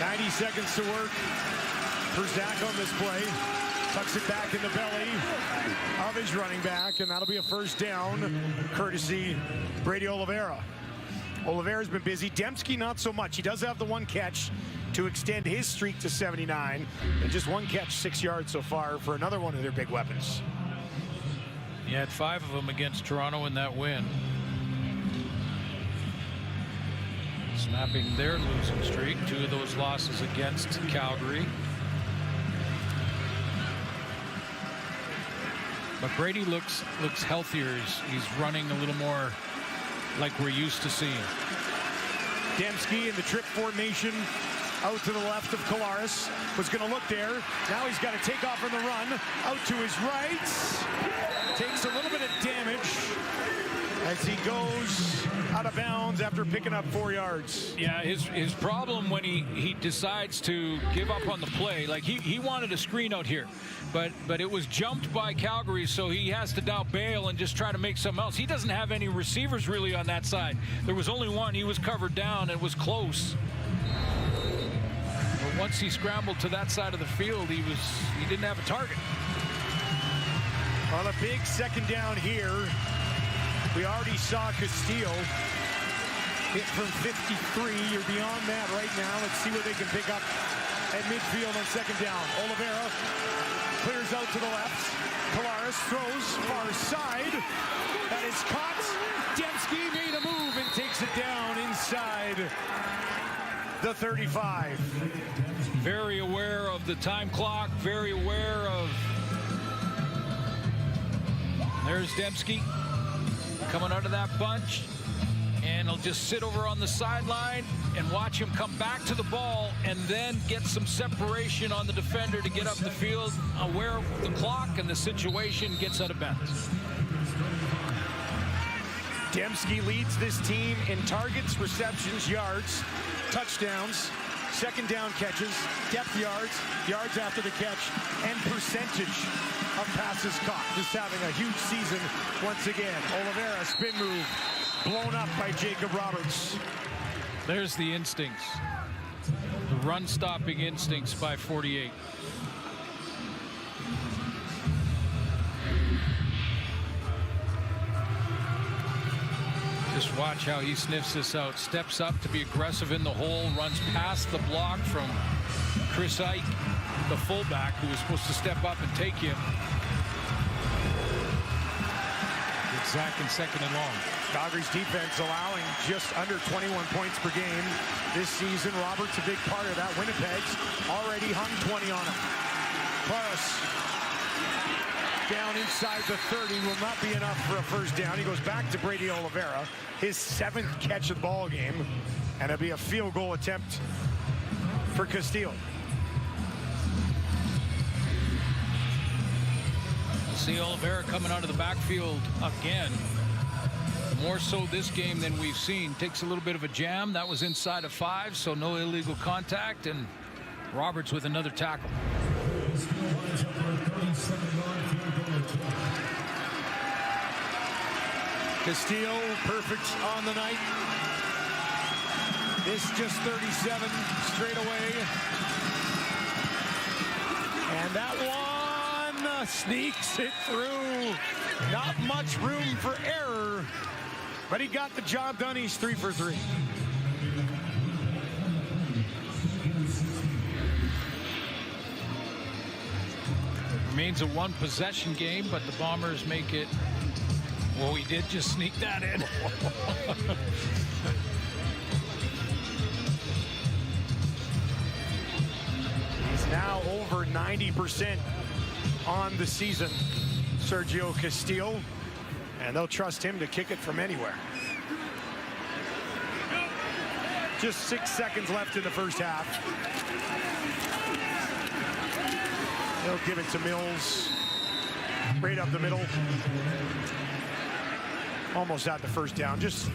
S1: 90 seconds to work for Zach on this play. Tucks it back in the belly of his running back, and that'll be a first down, courtesy Brady Oliveira. Oliveira's been busy. Dembski not so much. He does have the 1 catch to extend his streak to 79, and just 1 catch, 6 yards so far for another one of their big weapons.
S2: He had 5 of them against Toronto in that win. Snapping their losing streak. 2 of those losses against Calgary. But Brady looks healthier. He's running a little more like we're used to seeing.
S1: Dembski in the trip formation out to the left of Collaros. Was going to look there. Now he's got to take off on the run. Out to his right. Takes a little bit of damage as he goes out of bounds after picking up 4 yards.
S2: Yeah, his problem when he decides to give up on the play, like he wanted a screen out here, but it was jumped by Calgary, so he has to now bail and just try to make something else. He doesn't have any receivers really on that side. There was only one. He was covered down. It was close. But once he scrambled to that side of the field, he didn't have a target.
S1: On a big second down here, we already saw Castillo hit from 53. You're beyond that right now. Let's see what they can pick up at midfield on second down. Oliveira clears out to the left. Collaros throws far side. That is caught. Dembski made a move and takes it down inside the 35.
S2: Very aware of the time clock. Very aware of. There's Dembski coming out of that bunch. and he'll just sit over on the sideline and watch him come back to the ball and then get some separation on the defender to get up the field, aware of the clock and the situation, gets out of bounds.
S1: Dembski leads this team in targets, receptions, yards, touchdowns, second down catches, depth yards, yards after the catch, and percentage of passes caught. Just having a huge season once again. Oliveira, spin move, blown up by Jacob Roberts.
S2: There's the instincts. The run-stopping instincts by 48. Just watch how he sniffs this out. Steps up to be aggressive in the hole, runs past the block from Chris Ike, the fullback, who was supposed to step up and take him. With Zach in second and long.
S1: Calgary's defense allowing just under 21 points per game this season. Roberts a big part of that. Winnipeg's already hung 20 on him. Claros down inside the 30 will not be enough for a first down. He goes back to Brady Oliveira, his 7th catch of the ball game, and it'll be a field goal attempt for Castillo.
S2: See Oliveira coming out of the backfield again. More so this game than we've seen. Takes a little bit of a jam. That was inside of 5, so no illegal contact, and Roberts with another tackle.
S1: Castillo perfect on the night. This just 37 straight away. And that one sneaks it through. Not much room for error, but he got the job done. He's 3 for 3.
S2: Remains a 1-possession game, but the Bombers make it. Well, he did just sneak that in.
S1: He's now over 90% on the season, Sergio Castillo, and they'll trust him to kick it from anywhere. Just 6 seconds left in the first half. They'll give it to Mills. Right up the middle. Almost at the first down. Just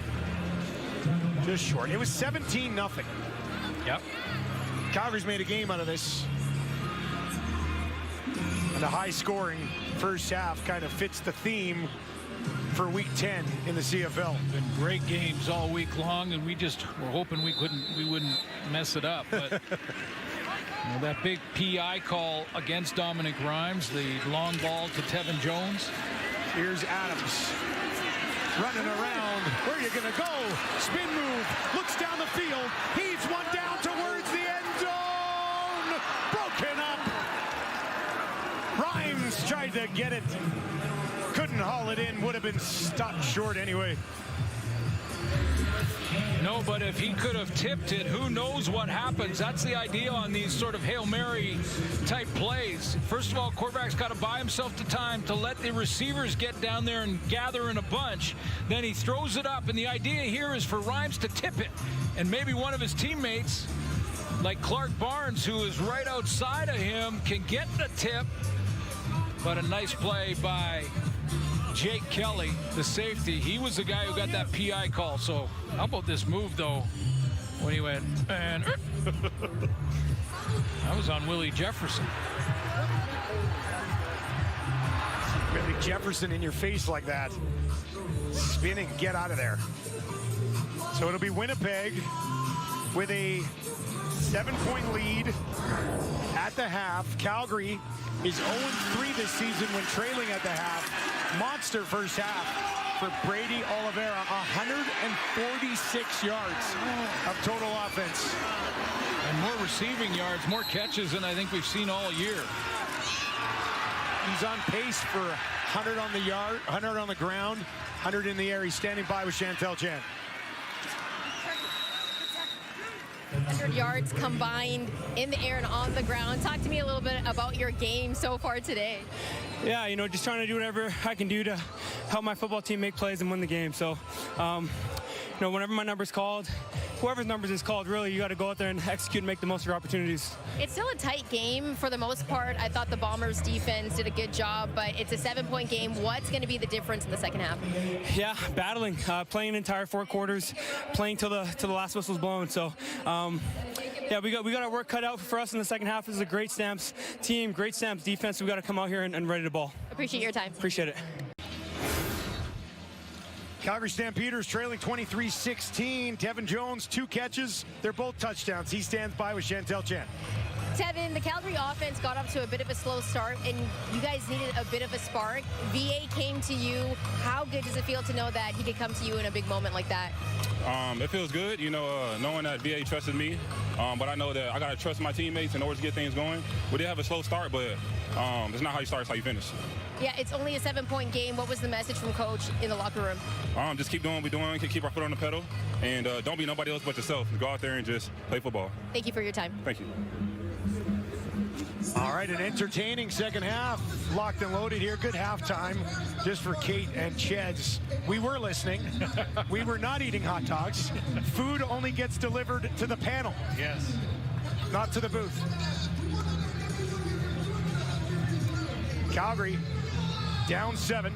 S1: short. It was 17-0.
S2: Yep.
S1: Calgary's made a game out of this. And the high-scoring first half kind of fits the theme for Week 10 in the CFL.
S2: Been great games all week long, and we just were hoping we wouldn't mess it up. But you know, that big PI call against Dominic Rhymes, the long ball to Tevin Jones.
S1: Here's Adams running around. Where are you going to go? Spin move. Looks down the field. Heaves one down towards the end zone. Broken up. Rhymes tried to get it. Couldn't haul it in. Would have been stopped short anyway.
S2: No, but if he could have tipped it, who knows what happens. That's the idea on these sort of Hail Mary type plays. First of all, quarterback's got to buy himself the time to let the receivers get down there and gather in a bunch. Then he throws it up, and the idea here is for Rhymes to tip it. And maybe one of his teammates, like Clark Barnes, who is right outside of him, can get the tip. But a nice play by Jake Kelly, the safety. He was the guy who got that PI call. So how about this move, though, when he went, and that was on Willie Jefferson.
S1: Willie Jefferson in your face like that. Spinning, get out of there. So it'll be Winnipeg with a 7-point lead at the half. Calgary is 0-3 this season when trailing at the half. Monster first half for Brady Oliveira. 146 yards of total offense.
S2: And more receiving yards, more catches than I think we've seen all year.
S1: He's on pace for 100 on the yard, 100 on the ground, 100 in the air. He's standing by with Chantel Chen.
S5: 100 yards combined in the air and on the ground. Talk to me a little bit about your game so far today.
S7: Yeah, you know, just trying to do whatever I can do to help my football team make plays and win the game. So, you whenever my number's called, whoever's numbers is called, really, you got to go out there and execute and make the most of your opportunities.
S5: It's still a tight game for the most part. I thought the Bombers defense did a good job, but it's a 7-point game. What's going to be the difference in the second half?
S7: Yeah, battling, playing an entire 4 quarters, playing till the last whistle's blown. So, yeah, we got our work cut out for us in the second half. This is a great Stamps team, great Stamps defense. We got to come out here and ready to ball.
S5: Appreciate your time.
S7: Appreciate it.
S1: Calgary Stampeders trailing 23-16. Tevin Jones, 2 catches. They're both touchdowns. He stands by with Chantel Chan.
S5: Tevin, the Calgary offense got off to a bit of a slow start, and you guys needed a bit of a spark. VA came to you. How good does it feel to know that he could come to you in a big moment like that?
S4: It feels good, knowing that VA trusted me. But I know that I got to trust my teammates in order to get things going. We did have a slow start, but it's not how you start, it's how you finish.
S5: Yeah, it's only a 7-point game. What was the message from Coach in the locker room?
S4: Just keep doing what we're doing, keep our foot on the pedal, and don't be nobody else but yourself. Go out there and just play football.
S5: Thank you for your time.
S4: Thank you.
S1: All right, an entertaining second half. Locked and loaded here. Good halftime just for Kate and Cheds. We were listening. We were not eating hot dogs. Food only gets delivered to the panel.
S3: Yes.
S1: Not to the booth. Calgary down 7.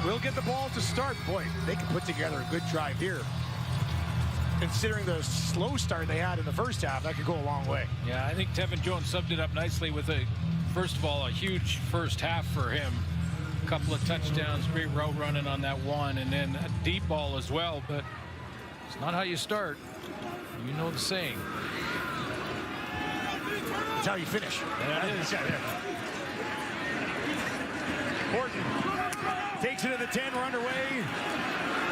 S1: We'll get the ball to start. Boy, they can put together a good drive here. Considering the slow start they had in the first half, that could go a long way.
S2: Yeah, I think Tevin Jones subbed it up nicely with first of all, a huge first half for him. A couple of touchdowns, great route running on that one, and then a deep ball as well, but it's not how you start. You know the saying.
S1: It's how you finish.
S2: That is.
S1: Horton takes it to the 10. We're underway.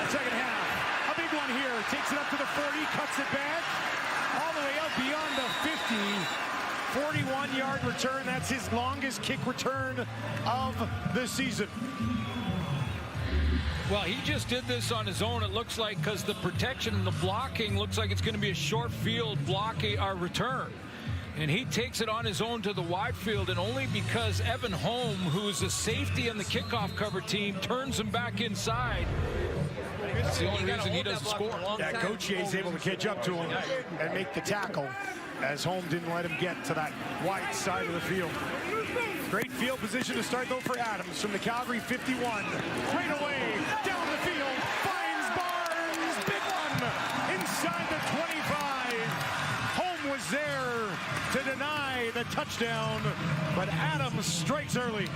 S1: Second half. A big one here. Takes it up to the 40. Cuts it back. All the way out beyond the 50. 41-yard return. That's his longest kick return of the season.
S2: Well, he just did this on his own, it looks like, because the protection and the blocking looks like it's going to be a short field blocking our return. And he takes it on his own to the wide field, and only because Evan Holm, who is a safety on the kickoff cover team, turns him back inside. That's the only reason he doesn't score.
S1: Yeah, Gauthier is able to catch up to him and make the tackle, as Holm didn't let him get to that wide side of the field. Great field position to start, though, for Adams from the Calgary 51. Right away, down the field, finds Barnes. Big one inside the 25. Holm was there to deny the touchdown, but Adams strikes early.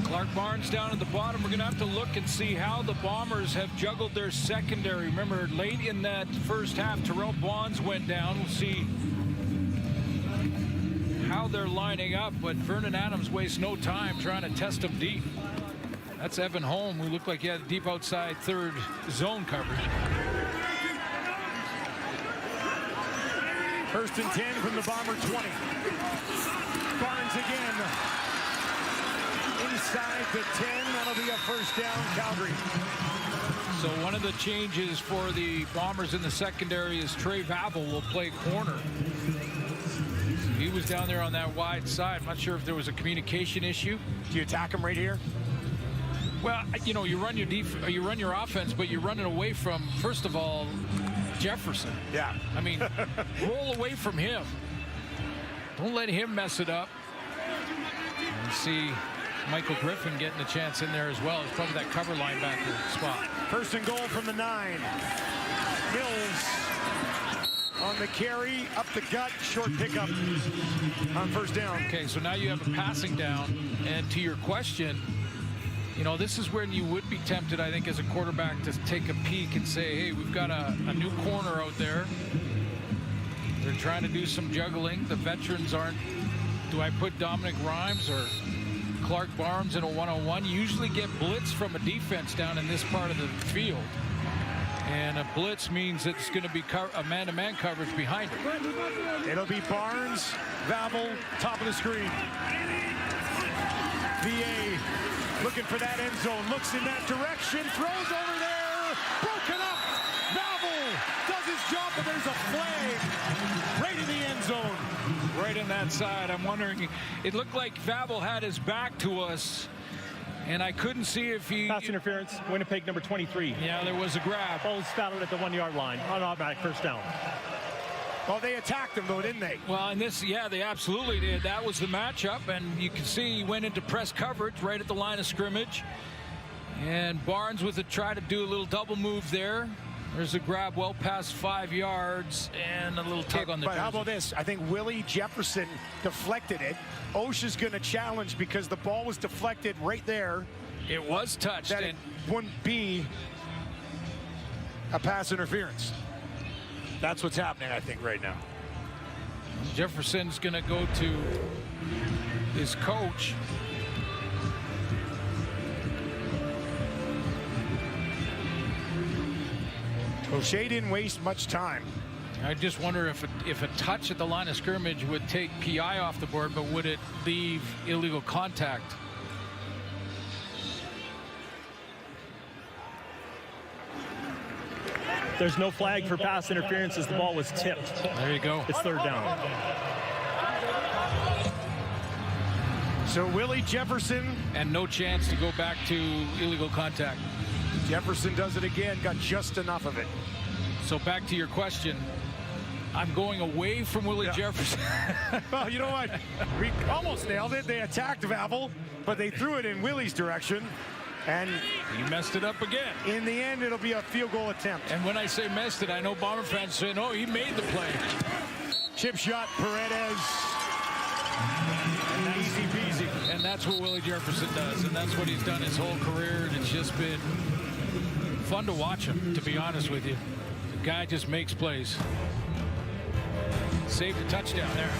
S2: Clark Barnes down at the bottom. We're going to have to look and see how the Bombers have juggled their secondary. Remember, late in that first half, Terrell Bonds went down. We'll see how they're lining up, but Vernon Adams wastes no time trying to test them deep. That's Evan Holm, who looked like he had deep outside third zone coverage.
S1: First and 10 from the Bomber 20. Barnes again. Inside the 10. That'll be a first down, Calgary.
S2: So one of the changes for the Bombers in the secondary is Trey Vavel will play corner. He was down there on that wide side. I'm not sure if there was a communication issue.
S1: Do you attack him right here?
S2: Well, you know, you run your offense, but you're running away from, first of all, Jefferson.
S1: Yeah.
S2: I mean, roll away from him. Don't let him mess it up. And see Michael Griffin getting a chance in there as well. It's probably that cover linebacker spot.
S1: First and goal from the 9. Mills on the carry, up the gut, short pickup on first down.
S2: Okay, so now you have a passing down. And to your question, you know, this is when you would be tempted, I think, as a quarterback to take a peek and say, hey, we've got a new corner out there. They're trying to do some juggling. The veterans aren't. Do I put Dominic Rhymes or Clark Barnes in a one-on-one? You usually get blitz from a defense down in this part of the field. And a blitz means it's going to be a man-to-man coverage behind it.
S1: It'll be Barnes, Vavel, top of the screen. VA looking for that end zone, looks in that direction, throws over there, broken up. Vavel does his job, but there's a flag right in the end zone.
S2: Right in that side. I'm wondering, it looked like Vavel had his back to us, And I couldn't see if he...
S3: Pass interference, Winnipeg number 23.
S2: Yeah, there was a grab.
S3: Ball was fouled at the 1-yard line on automatic first down.
S1: Well, they attacked him, though, didn't they?
S2: Well, and this, yeah, they absolutely did. That was the matchup, and you can see he went into press coverage right at the line of scrimmage. And Barnes with a try to do a little double move there. There's a grab well past 5 yards and a little tug on the jersey.
S1: But how about this? I think Willie Jefferson deflected it. Osha's going to challenge because the ball was deflected right there.
S2: It was touched.
S1: That it wouldn't be a pass interference. That's what's happening, I think, right now.
S2: Jefferson's going to go to his coach.
S1: O'Shea didn't waste much time.
S2: I just wonder if a touch at the line of scrimmage would take PI off the board, but would it leave illegal contact?
S3: There's no flag for pass interference as the ball was tipped.
S2: There you go.
S3: It's third down.
S1: So Willie Jefferson.
S2: And no chance to go back to illegal contact.
S1: Jefferson does it again, got just enough of it.
S2: So back to your question. I'm going away from Willie Jefferson.
S1: Well, you know what? We almost nailed it. They attacked Vavel, but they threw it in Willie's direction. And
S2: he messed it up again.
S1: In the end, it'll be a field goal attempt.
S2: And when I say messed it, I know Bomber fans say, no, he made the play.
S1: Chip shot, Paredes. And easy peasy.
S2: And that's what Willie Jefferson does. And that's what he's done his whole career. And it's just been fun to watch him, to be honest with you. The guy just makes plays. Saved a touchdown there.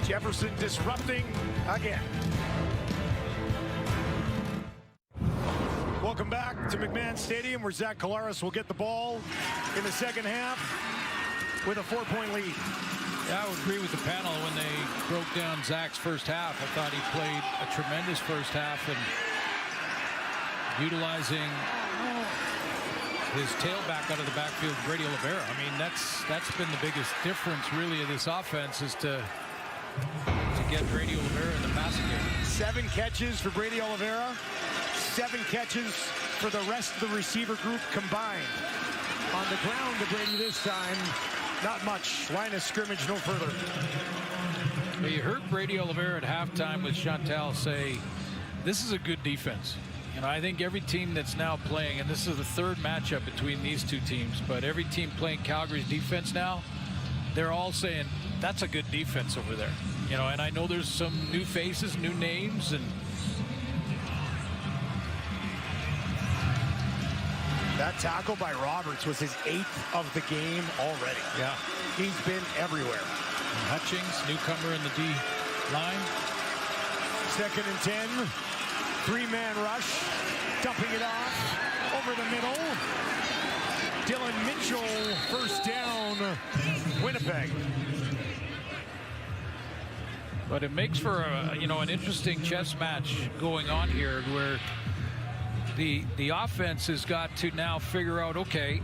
S1: Jefferson disrupting again. Welcome back to McMahon Stadium, where Zach Collaros will get the ball in the second half with a 4-point lead.
S2: Yeah, I would agree with the panel when they broke down Zach's first half. I thought he played a tremendous first half and utilizing his tailback out of the backfield, Brady Oliveira. I mean, that's been the biggest difference, really, of this offense, is to get Brady Oliveira in the passing game.
S1: 7 catches for Brady Oliveira. 7 catches for the rest of the receiver group combined. On the ground to Brady this time, not much. Line of scrimmage no further.
S2: Well, you heard Brady Oliveira at halftime with Chantal say, this is a good defense. You know, I think every team that's now playing, and this is the third matchup between these two teams, but every team playing Calgary's defense now, they're all saying, that's a good defense over there. You know, and I know there's some new faces, new names, and
S1: that tackle by Roberts was his 8th of the game already.
S2: yeah.
S1: He's been everywhere.
S2: And Hutchings, newcomer in the D line.
S1: 2nd and 10. 3-man rush. Dumping it off. Over the middle. Dylan Mitchell, first down, Winnipeg.
S2: But it makes for a, you know, an interesting chess match going on here, where the offense has got to now figure out, okay,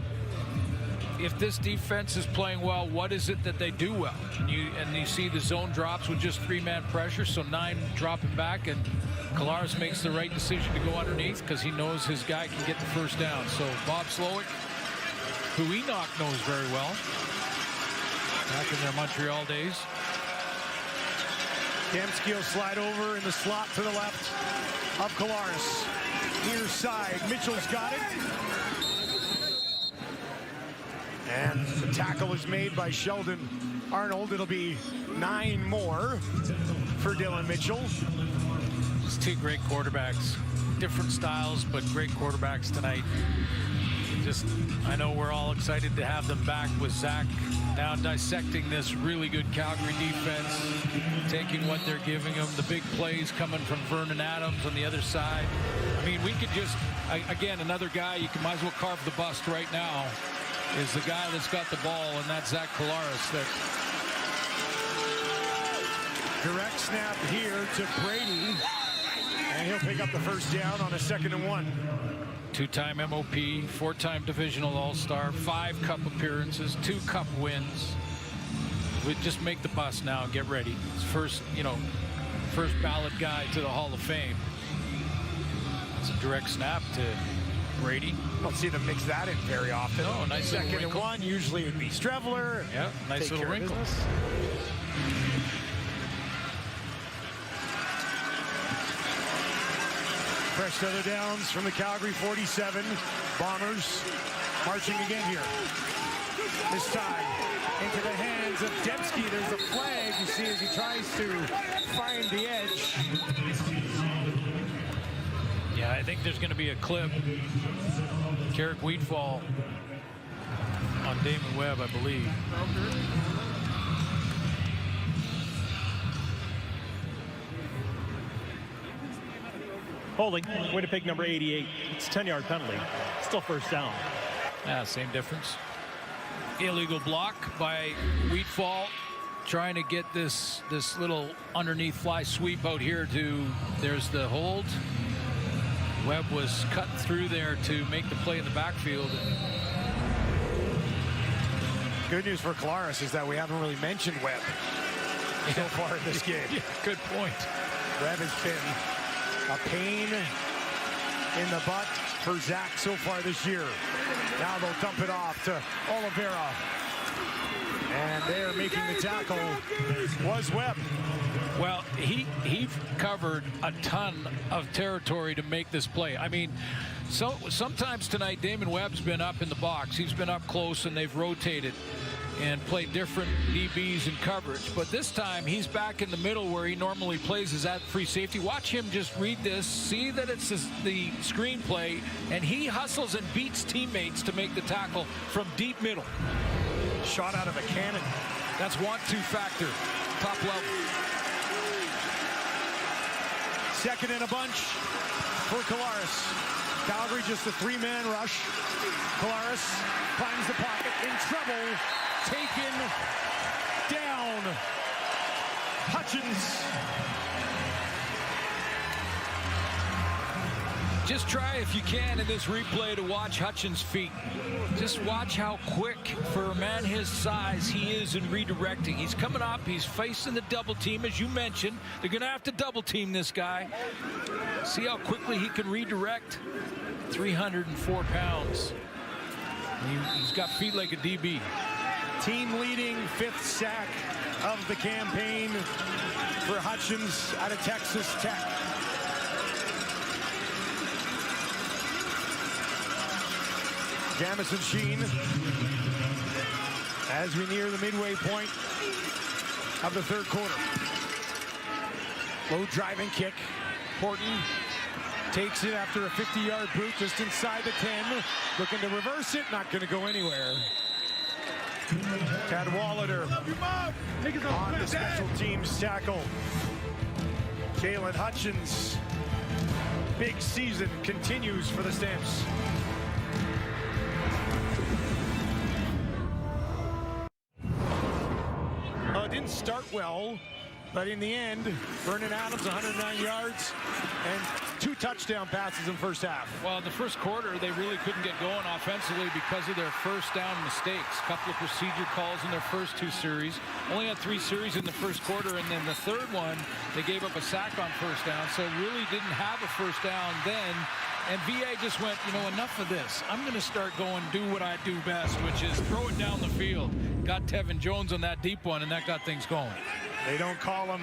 S2: if this defense is playing well, what is it that they do well? And you see the zone drops with just 3-man pressure, so 9 dropping back, and Collaros makes the right decision to go underneath because he knows his guy can get the first down. So Bob Slowick, who Enoch knows very well, back in their Montreal days.
S1: Dembski will slide over in the slot to the left of Collaros. Near side, Mitchell's got it. And the tackle is made by Sheldon Arnold. It'll be 9 more for Dylan Mitchell.
S2: Just 2 great quarterbacks. Different styles, but great quarterbacks tonight. Just, I know we're all excited to have them back with Zach now dissecting this really good Calgary defense, taking what they're giving them, the big plays coming from Vernon Adams on the other side. I mean, we could just, again, another guy you might as well carve the bust right now is the guy that's got the ball, and that's Zach Collaros. That
S1: direct snap here to Brady, and he'll pick up the first down on a 2nd and 1.
S2: 2-time MOP, 4-time divisional all-star, 5 cup appearances, 2 cup wins. We just make the bus now and get ready. It's first ballot guy to the Hall of Fame. It's a direct snap to Brady.
S1: Don't see them mix that in very often.
S2: No, nice
S1: second
S2: little
S1: and
S2: wrinkle.
S1: one. Usually it would be Strevler.
S2: Yeah, nice
S1: Take
S2: little
S1: care of
S2: wrinkle.
S1: business. Fresh other downs from the Calgary 47. Bombers marching again here. This time into the hands of Debsky. There's a flag, you see, as he tries to find the edge.
S2: Yeah, I think there's going to be a clip. Carrick Wheatfall on Damon Webb, I believe.
S3: Holding. Winnipeg number 88. It's a 10-yard penalty. Still first down.
S2: Yeah, same difference. Illegal block by Wheatfall, trying to get this little underneath fly sweep out here to, there's the hold. Webb was cut through there to make the play in the backfield.
S1: Good news for Claris is that we haven't really mentioned Webb so far in this game.
S2: Yeah, good point.
S1: Webb has been a pain in the butt for Zach so far this year. Now they'll dump it off to Oliveira. And they're making the tackle was Webb.
S2: Well, he covered a ton of territory to make this play. I mean, so sometimes tonight Damon Webb's been up in the box. He's been up close and they've rotated and played different DBs in coverage. But this time he's back in the middle where he normally plays as at free safety. Watch him just read this, see that it's the screen play, and he hustles and beats teammates to make the tackle from deep middle.
S1: Shot out of a cannon.
S2: That's 1-2 factor, top level.
S1: Second in a bunch for Claris. Calgary just a three-man rush. Claris finds the pocket, in trouble, taken down. Hutchins.
S2: Just try if you can in this replay to watch Hutchins' feet. Just watch how quick for a man his size he is in redirecting. He's coming up, he's facing the double team, as you mentioned. They're going to have to double team this guy. See how quickly he can redirect. 304 pounds. He's got feet like a DB.
S1: Team leading fifth sack of the campaign for Hutchins out of Texas Tech. Jamison Sheen, as we near the midway point of the third quarter. Low driving kick. Horton takes it after a 50-yard boot just inside the 10. Looking to reverse it, not going to go anywhere. Cadwallader on the special teams tackle. Jalen Hutchins, big season continues for the Stamps. Didn't start well, but in the end, Vernon Adams 109 yards and 2 touchdown passes in first half.
S2: Well, in the first quarter, they really couldn't get going offensively because of their first down mistakes. A couple of procedure calls in their first 2 series. Only had 3 series in the first quarter, and then the third one, they gave up a sack on first down, so really didn't have a first down then. And VA just went, you know, enough of this. I'm going to start going, do what I do best, which is throw it down the field. Got Tevin Jones on that deep one, and that got things going.
S1: They don't call him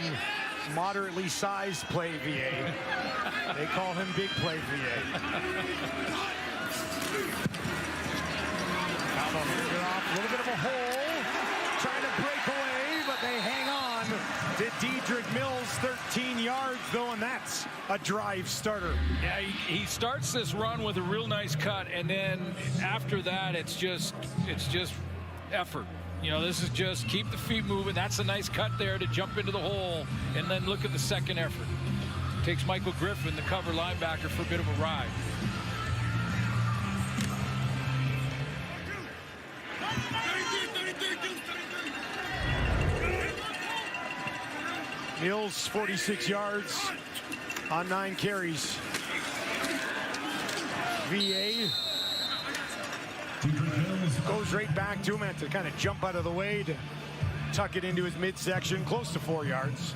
S1: moderately sized play VA. They call him big play VA. Alba handed it off, a little bit of a hole, trying to break away, but they hang on to Dedrick Mills, 13 yards though, and that's a drive starter.
S2: Yeah, he starts this run with a real nice cut, and then after that, it's just effort. You know, this is just keep the feet moving. That's a nice cut there to jump into the hole, and then look at the second effort. Takes Michael Griffin, the cover linebacker, for a bit of a ride.
S1: Mills, 46 yards on 9 carries. VA goes right back to him, and to kind of jump out of the way to tuck it into his midsection, close to 4 yards.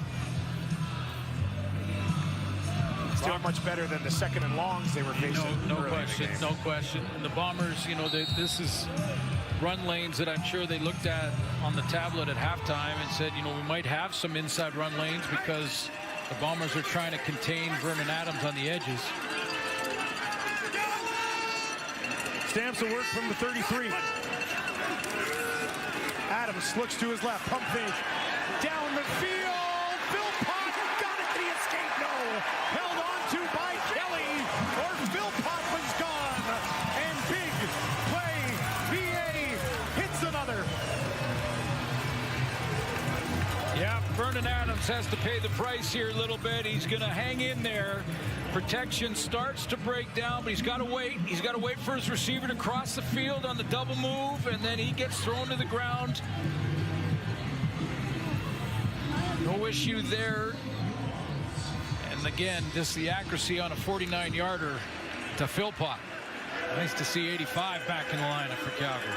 S1: Still much better than the second and longs they were facing.
S2: No question, no question. And the Bombers, you know, this is run lanes that I'm sure they looked at on the tablet at halftime and said, you know, we might have some inside run lanes because the Bombers are trying to contain Vernon Adams on the edges.
S1: Stamps will work from the 33. Adams looks to his left, pump fake, down the field. Philpott got it, the escape, no. Held on to by Kelly, or Philpott was gone. And big play, VA hits another.
S2: Yeah, Vernon Adams has to pay the price here a little bit. He's going to hang in there. Protection starts to break down, but he's got to wait. He's got to wait for his receiver to cross the field on the double move, and then he gets thrown to the ground. No issue there. And again, just the accuracy on a 49-yarder to Philpott. Nice to see 85 back in the lineup for Calgary.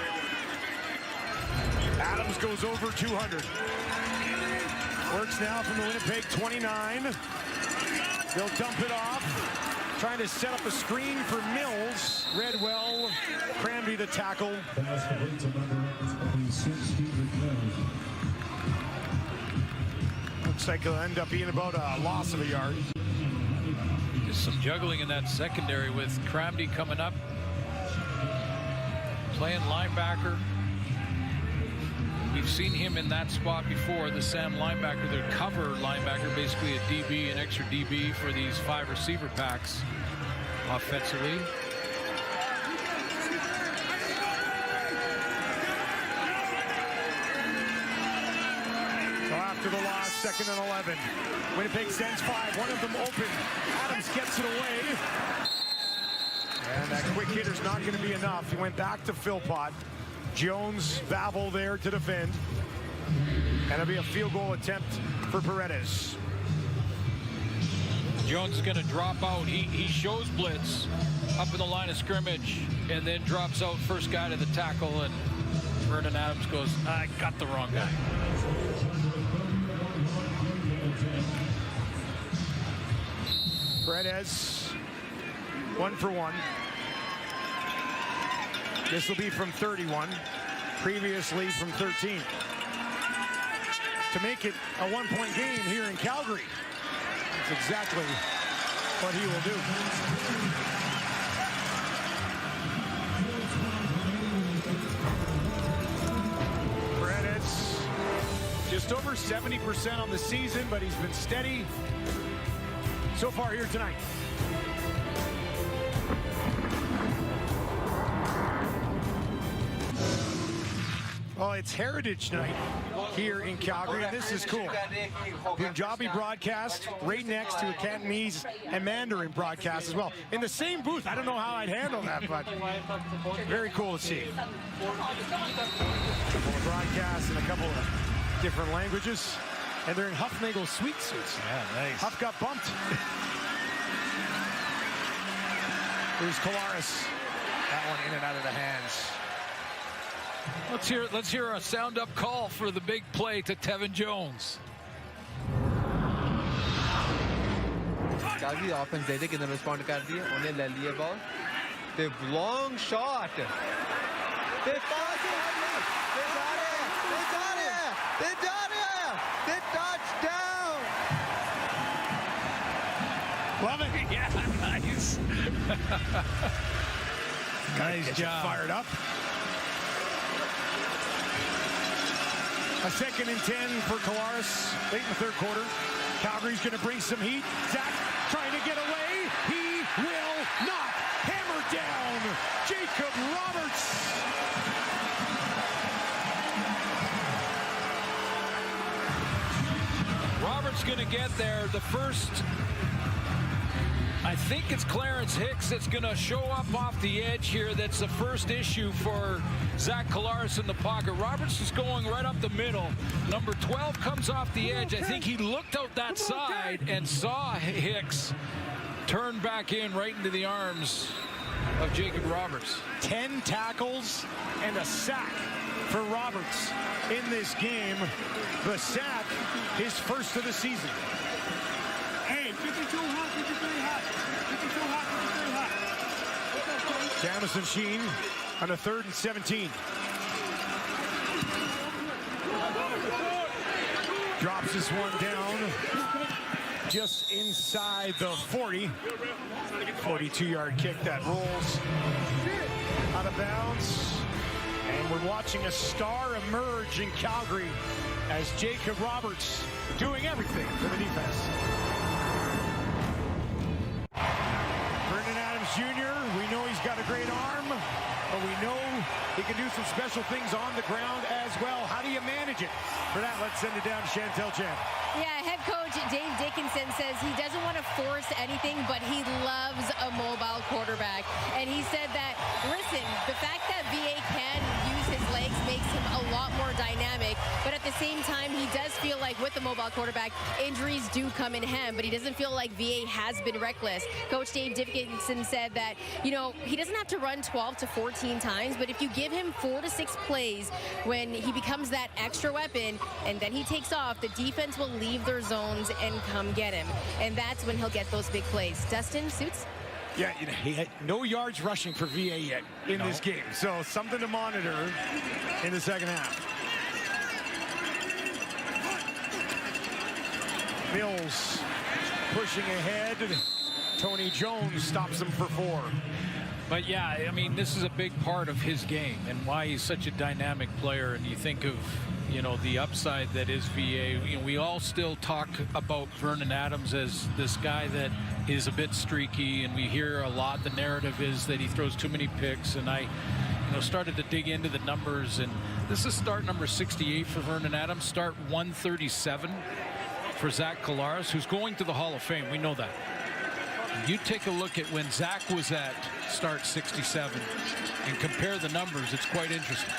S1: Adams goes over 200. Works now from the Winnipeg 29. They'll dump it off. Trying to set up a screen for Mills. Redwell, Cranby the tackle. Looks like it'll end up being about a loss of a yard.
S2: Just some juggling in that secondary with Cranby coming up. Playing linebacker. We've seen him in that spot before, the Sam linebacker, the cover linebacker, basically a DB, an extra DB for these 5 receiver packs offensively.
S1: So after the loss, 2nd and 11. Winnipeg sends 5, one of them open. Adams gets it away. And that quick hitter's not going to be enough. He went back to Philpott. Jones, Babel there to defend. And it'll be a field goal attempt for Paredes.
S2: Jones is going to drop out. He shows blitz up in the line of scrimmage and then drops out first guy to the tackle, and Vernon Adams goes, I got the wrong guy.
S1: Paredes, 1 for 1. This will be from 31, previously from 13. To make it a 1-point game here in Calgary. That's exactly what he will do. Paredes, just over 70% on the season, but he's been steady so far here tonight. Well, it's Heritage Night here in Calgary, and this is cool. Punjabi broadcast right next to a Cantonese and Mandarin broadcast as well. In the same booth. I don't know how I'd handle that, but very cool to see. A couple of broadcasts in a couple of different languages, and they're in Huffnagel sweet suits.
S2: Yeah, nice.
S1: Huff got bumped. Here's Collaros. That one in and out of the hands.
S2: Let's hear a sound-up call for the big play to Tevin Jones.
S8: Calgary offense they didn't respond to the only ले लिए ball. The long shot. They pass it. They got it. They touchdown.
S1: Love it.
S2: Yeah, nice. Nice job.
S1: Fired up. A 2nd and 10 for Collaros late in the 3rd quarter. Calgary's going to bring some heat. Zach trying to get away. He will not. Hammered down. Jacob Roberts.
S2: Roberts going to get there. The first, I think it's Clarence Hicks that's going to show up off the edge here. That's the first issue for Zach Collaros in the pocket. Roberts is going right up the middle. Number 12 comes off the edge. I think he looked out that side and saw Hicks turn back in right into the arms of Jacob Roberts.
S1: 10 tackles and a sack for Roberts in this game. The sack, his first of the season.
S9: Hey,
S1: Jamison Sheen on a 3rd and 17. Drops this one down just inside the 40. 42-yard kick that rolls out of bounds. And we're watching a star emerge in Calgary as Jacob Roberts doing everything for the defense. Vernon Adams Jr., we know he's got a great arm, but we know he can do some special things on the ground as well. How do you manage it? For that, let's send it down to Chantel Chan.
S5: Yeah, head coach Dave Dickinson says he doesn't want to force anything, but he loves a mobile quarterback. And he said that, listen, the fact that VA can use his legs makes him a lot more dynamic, but at the same time, he does feel like with the mobile quarterback, injuries do come in hand, but he doesn't feel like VA has been reckless. Coach Dave Dickinson said that, you know, he doesn't have to run 12 to 14 times, but if you give him 4 to 6 plays when he becomes that extra weapon and then he takes off, the defense will leave their zones and come get him. And that's when he'll get those big plays. Dustin, Suits?
S1: Yeah, you know, he had no yards rushing for VA yet in this game. So something to monitor in the second half. Mills pushing ahead. Tony Jones stops him for 4.
S2: But yeah, I mean, this is a big part of his game and why he's such a dynamic player. And you think of, you know, the upside that is VA. You know, we all still talk about Vernon Adams as this guy that is a bit streaky, and we hear a lot. The narrative is that he throws too many picks, and I, you know, started to dig into the numbers, and this is start number 68 for Vernon Adams, start 137 for Zach Collaros, who's going to the Hall of Fame. We know that. You take a look at when Zach was at start 67 and compare the numbers. It's quite interesting.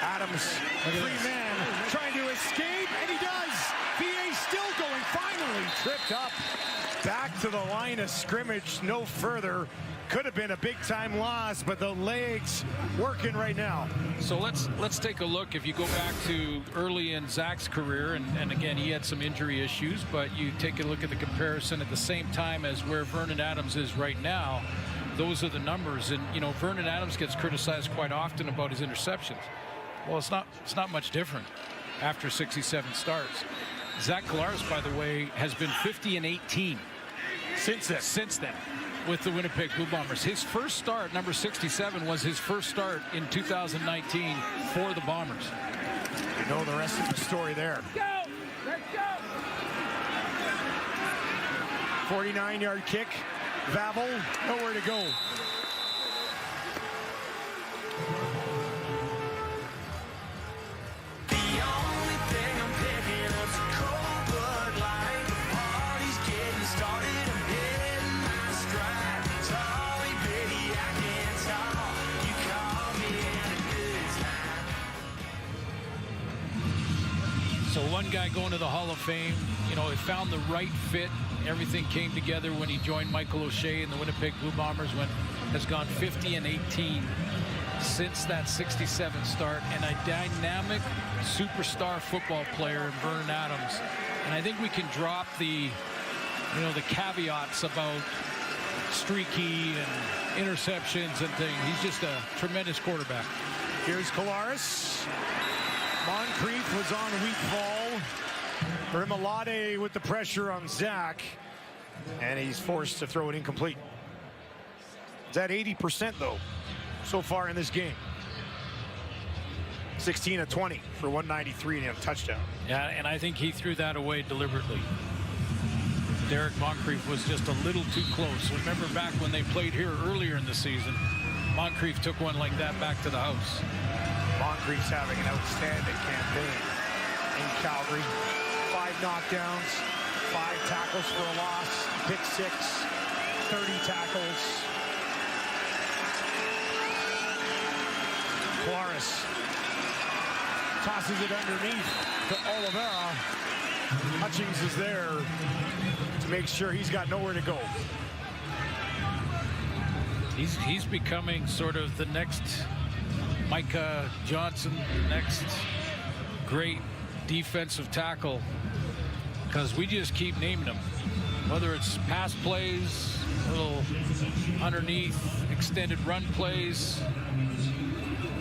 S1: Adams, free man, trying to escape, and he does. VA still going, finally tripped up. Back to the line of scrimmage, no further. Could have been a big-time loss, but the legs working right now.
S2: So let's take a look. If you go back to early in Zach's career, and again, he had some injury issues, but you take a look at the comparison at the same time as where Vernon Adams is right now. Those are the numbers. And, you know, Vernon Adams gets criticized quite often about his interceptions. Well, it's not much different after 67 starts. Zach Collaros, by the way, has been 50-18 since then with the Winnipeg Blue Bombers. His first start, number 67, was his first start in 2019 for the Bombers.
S1: You know the rest of the story there.
S6: Let's go!
S1: 49-yard kick. Vavel, nowhere to go.
S2: So one guy going to the Hall of Fame, you know, it found the right fit. Everything came together when he joined Michael O'Shea in the Winnipeg Blue Bombers, has gone 50-18 since that 67 start, and a dynamic superstar football player in Vernon Adams. And I think we can drop the, you know, the caveats about streaky and interceptions and things. He's just a tremendous quarterback.
S1: Here's Collaros. Moncrief was on a weak ball. Rimolade with the pressure on Zach, and he's forced to throw it incomplete. It's at 80% though so far in this game. 16 of 20 for 193 and a touchdown.
S2: Yeah, and I think he threw that away deliberately. Derek Moncrief was just a little too close. Remember back when they played here earlier in the season, Moncrief took one like that back to the house.
S1: Moncrief's having an outstanding campaign in Calgary. 5 knockdowns, 5 tackles for a loss, pick 6, 30 tackles. Collaros tosses it underneath to Oliveira. Hutchings is there to make sure he's got nowhere to go.
S2: He's becoming sort of the next Micah Johnson, next great defensive tackle, because we just keep naming them. whether it's pass plays, little underneath extended run plays.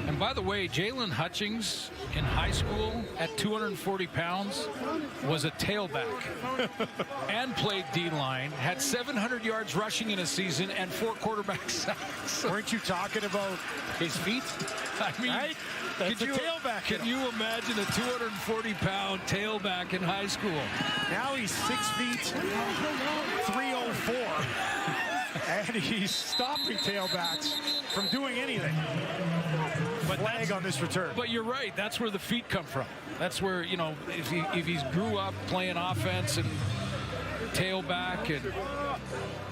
S2: And by the way, Jalen Hutchings in high school at 240 pounds was a tailback and played D-line, had 700 yards rushing in a season and 4 quarterback sacks.
S1: Weren't you talking about his feet?
S2: I mean,
S1: right? That's a tailback.
S2: Can you imagine a 240-pound tailback in high school?
S1: Now he's 6 feet, 304. And he's stopping tailbacks from doing anything. But flag on this return.
S2: But you're right. That's where the feet come from. That's where, you know, if he grew up playing offense and tailback, and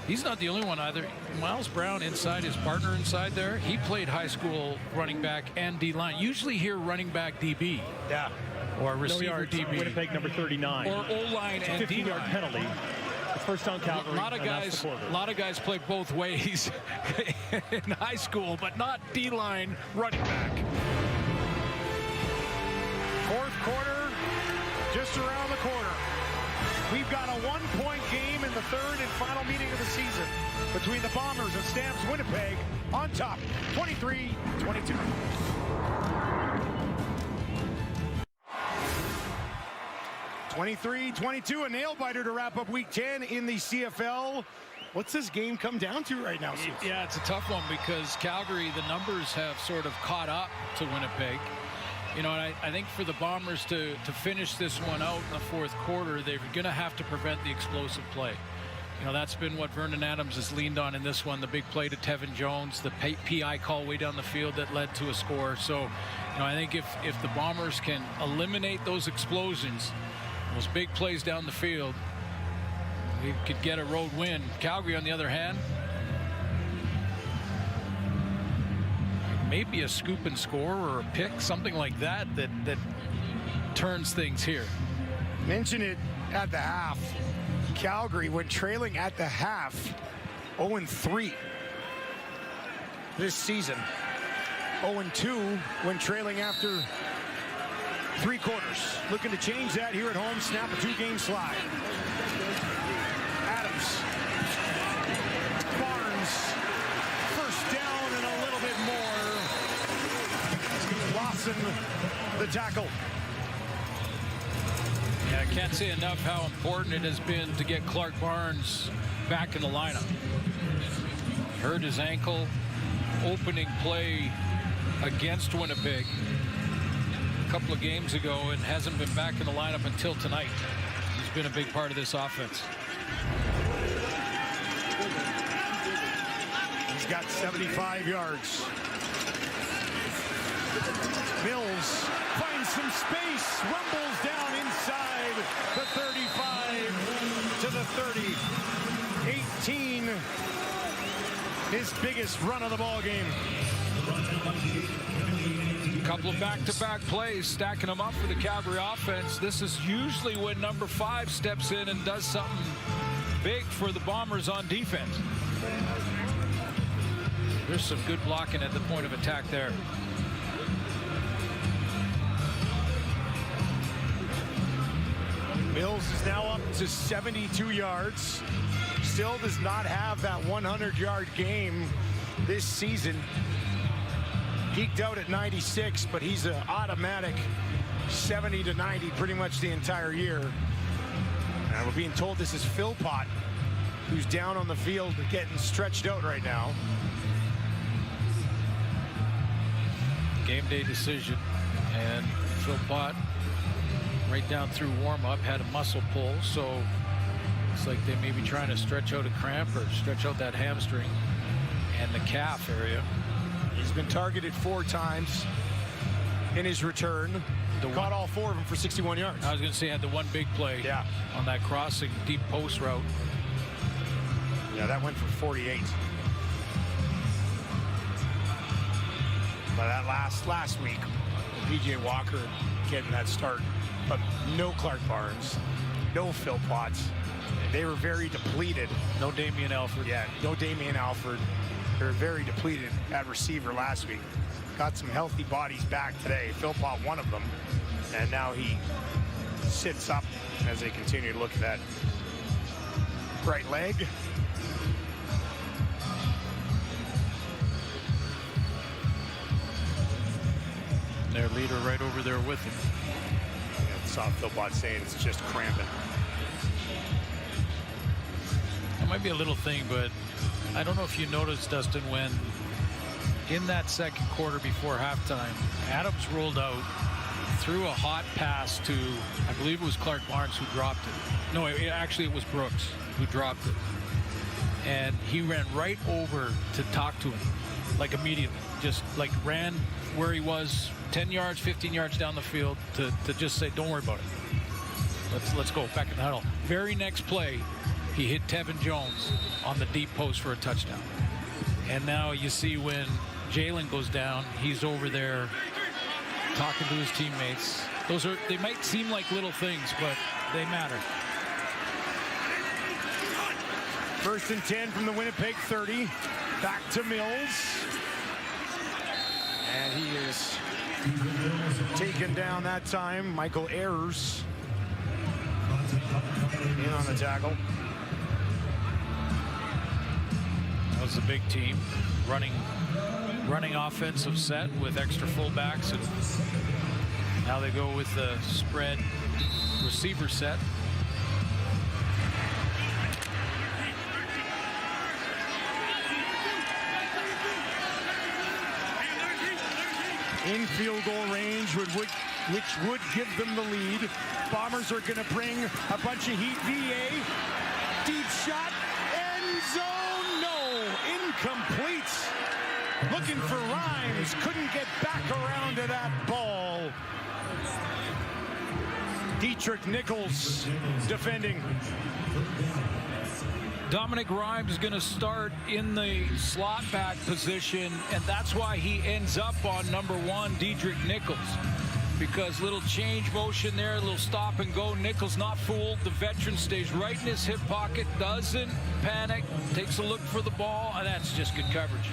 S2: he's not the only one either. Miles Brown inside, his partner inside there, he played high school running back and D-line. Usually here running back DB.
S1: Yeah.
S3: No
S2: Or receiver
S3: yards,
S2: DB.
S3: Winnipeg number 39.
S2: Or O-line and D-line.
S3: 15-yard penalty. It's first down Calgary.
S2: A lot of guys play both ways in high school, but not D-line running back.
S1: Fourth quarter, just around the corner. We've got a 1-point game in the third and final meeting of the season between the Bombers and Stamps Winnipeg on top, 23-22. (23-22), a nail-biter to wrap up Week 10 in the CFL. What's this game come down to right now, Stu?
S2: Yeah, it's a tough one because Calgary, the numbers have sort of caught up to Winnipeg. You know, and I think for the Bombers to finish this one out in the fourth quarter, they're going to have to prevent the explosive play. You know, that's been what Vernon Adams has leaned on in this one, the big play to Tevin Jones, the PI call way down the field that led to a score. So, you know, I think if the Bombers can eliminate those explosions, those big plays down the field, we could get a road win. Calgary, on the other hand, maybe a scoop and score or a pick, something like that turns things here.
S1: Mention it at the half. Calgary, when trailing at the half, 0-3 this season. 0-2 when trailing after 3 quarters. Looking to change that here at home. Snap a 2-game slide. Adams. Barnes. First down and a little bit more. Lawson, the tackle.
S2: Yeah, I can't say enough how important it has been to get Clark Barnes back in the lineup. Hurt his ankle. Opening play against Winnipeg a couple of games ago and hasn't been back in the lineup until tonight. He's been a big part of this offense.
S1: He's got 75 yards. Mills finds some space, rumbles down inside the 35 to the 30. 18, his biggest run of the ball game.
S2: A couple of back-to-back plays, stacking them up for the Calgary offense. This is usually when number 5 steps in and does something big for the Bombers on defense. There's some good blocking at the point of attack there.
S1: Mills is now up to 72 yards. Still does not have that 100-yard game this season. Geeked out at 96, but he's an automatic 70 to 90 pretty much the entire year. And we're being told this is Philpott, who's down on the field getting stretched out right now.
S2: Game day decision, and Philpott right down through warm-up had a muscle pull, so it's like they may be trying to stretch out a cramp or stretch out that hamstring and the calf area.
S1: He's been targeted 4 times in his return. Caught all 4 of them for 61 yards.
S2: I was going to say, had the one big play on that crossing deep post route.
S1: Yeah, that went for 48. But that last week, PJ Walker getting that start, but no Clark Barnes, no Philpott. They were very depleted.
S2: No Damian Alford.
S1: Yeah, no Damian Alford. They were very depleted at receiver last week. Got some healthy bodies back today. Philpott, one of them. And now he sits up as they continue to look at that Right leg.
S2: Their leader right over there with him.
S3: Soft Phil Bott saying it's just cramping.
S2: It might be a little thing, but I don't know if you noticed, Dustin, when in that second quarter before halftime, Adams rolled out, threw a hot pass to, I believe it was Clark Barnes who dropped it. No, actually it was Brooks who dropped it. And he ran right over to talk to him, like immediately. Just like ran where he was 10 yards, 15 yards down the field to just say, don't worry about it. Let's go back in the huddle. Very next play, he hit Tevin Jones on the deep post for a touchdown. And now you see when Jalen goes down, he's over there talking to his teammates. They might seem like little things, but they matter.
S1: 1st and 10 from the Winnipeg 30. Back to Mills. And he is taken down that time. Michael Ayers in on the tackle.
S2: That was a big team running offensive set with extra fullbacks, and now they go with the spread receiver set.
S1: In field goal range, which would give them the lead. Bombers are going to bring a bunch of heat. VA, deep shot, end zone, no, incomplete. Looking for Rhymes, couldn't get back around to that ball. Dietrich Nichols defending.
S2: Dominic Rhymes is going to start in the slot back position, and that's why he ends up on number 1, Dietrich Nichols. Because little change motion there, a little stop and go. Nichols not fooled. The veteran stays right in his hip pocket, doesn't panic, takes a look for the ball, and that's just good coverage.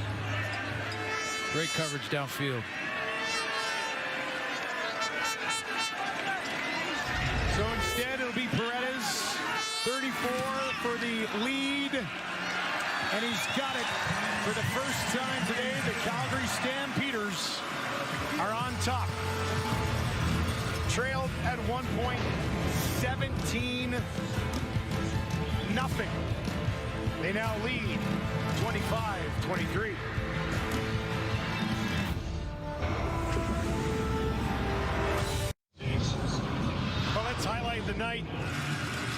S2: Great coverage downfield.
S1: So instead, it'll be Paredes. 34 for the lead, and he's got it for the first time today. The Calgary Stampeders are on top. Trailed at one point, 17-0. They now lead 25-23. Well, let's highlight the night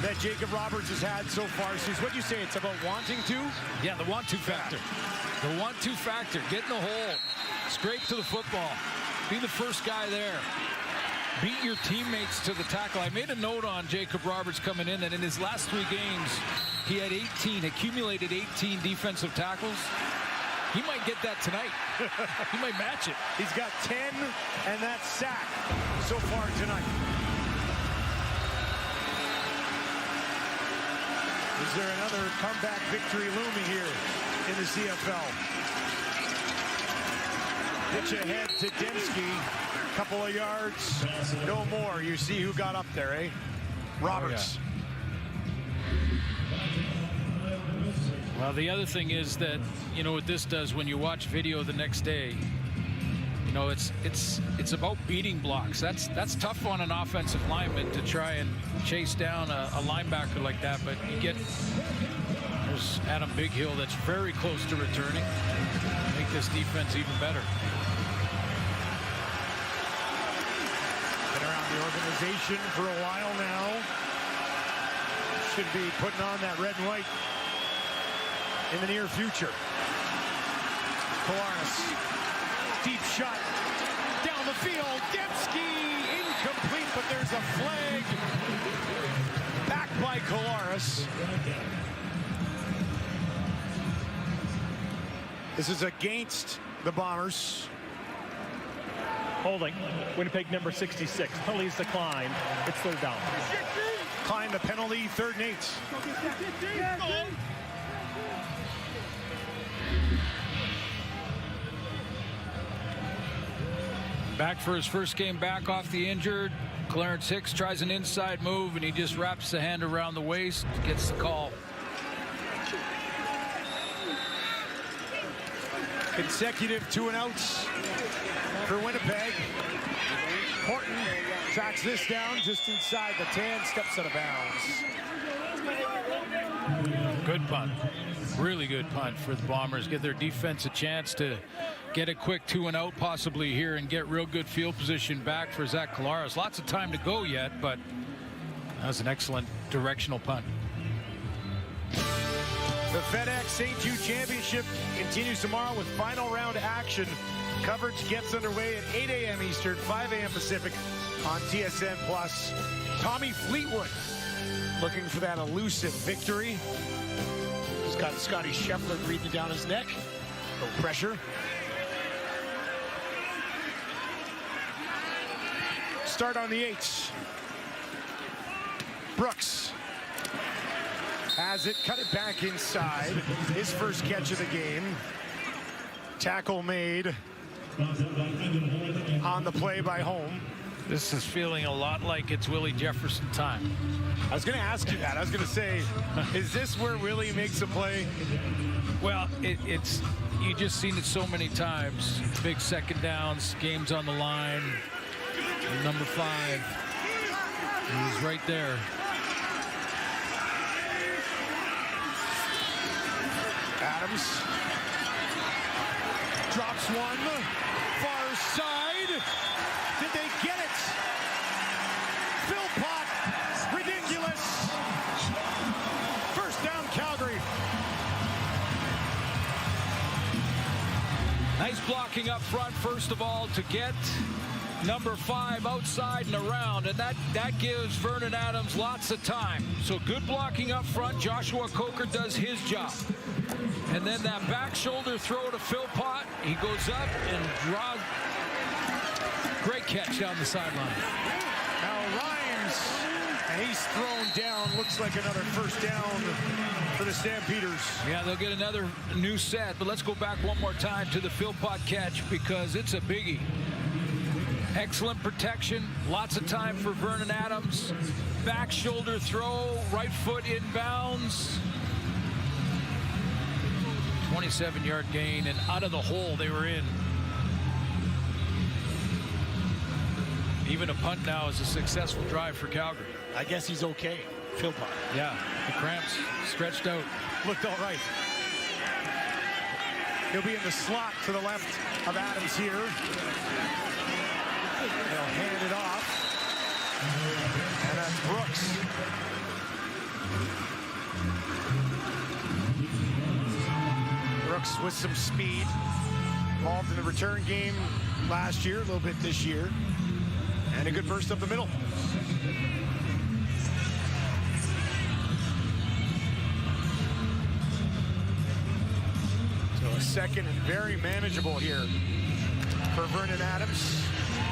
S1: that Jacob Roberts has had so far. So what do you say? It's about wanting to?
S2: Yeah, the want-to factor. The want-to factor. Get in the hole. Scrape to the football. Be the first guy there. Beat your teammates to the tackle. I made a note on Jacob Roberts coming in that in his last 3 games, he had accumulated 18 defensive tackles. He might get that tonight. He might match it.
S1: He's got 10 and that sack so far tonight. Is there another comeback victory looming here in the CFL? Pitch ahead to Dembski. Couple of yards, no more. You see who got up there, eh? Roberts.
S2: Oh, yeah. Well, the other thing is that, you know, what this does when you watch video the next day, you know, it's about beating blocks. That's tough on an offensive lineman to try and chase down a linebacker like that. But you get, there's Adam Bighill that's very close to returning. Make this defense even better.
S1: Been around the organization for a while now. Should be putting on that red and white in the near future. Kolaris. Deep shot down the field. Dembski incomplete, but there's a flag back by Kolaris. This is against the Bombers.
S3: Holding. Winnipeg number 66. Penalties decline. It's 3rd down.
S1: Klein the penalty, 3rd and 8.
S2: Back for his first game back off the injured. Clarence Hicks tries an inside move, and he just wraps the hand around the waist, gets the call.
S1: Consecutive 2-and-outs for Winnipeg. Horton tracks this down just inside the 10, steps out of bounds.
S2: Good punt. Really good punt for the Bombers. Give their defense a chance to get a quick 2-and-out possibly here and get real good field position back for Zach Collaros. Lots of time to go yet, but that was an excellent directional punt.
S1: The FedEx St. Jude Championship continues tomorrow with final round action. Coverage gets underway at 8 a.m. Eastern, 5 a.m. Pacific on TSN+. Tommy Fleetwood looking for that elusive victory. He's got Scotty Scheffler breathing down his neck. No pressure. Start on the 8s. Brooks has it, cut it back inside. His first catch of the game. Tackle made on the play by Home.
S2: This is feeling a lot like it's Willie Jefferson time.
S1: I was going to ask you that. I was going to say, is this where Willie makes a play?
S2: Well, it's you just seen it so many times. Big second downs, games on the line. Number 5, he's right there.
S1: Adams drops one, far side. Did they get it? Philpott, ridiculous. First down, Calgary.
S2: Nice blocking up front, first of all, to get number 5 outside and around, and that gives Vernon Adams lots of time. So good blocking up front. Joshua Coker does his job. And then that back shoulder throw to Philpott. He goes up and draws. Great catch down the sideline.
S1: Now Rhymes, and he's thrown down. Looks like another first down for the Stampeders.
S2: Yeah, they'll get another new set, but let's go back one more time to the Philpott catch because it's a biggie. Excellent protection, lots of time for Vernon Adams. Back shoulder throw, right foot inbounds. 27-yard gain, and out of the hole they were in. Even a punt now is a successful drive for Calgary.
S1: I guess he's okay, Philpott.
S2: Yeah, the cramps stretched out.
S1: Looked all right. He'll be in the slot to the left of Adams here. They'll hand it off. And that's Brooks. Brooks with some speed. Involved in the return game last year, a little bit this year. And a good burst up the middle. So a second and very manageable here for Vernon Adams.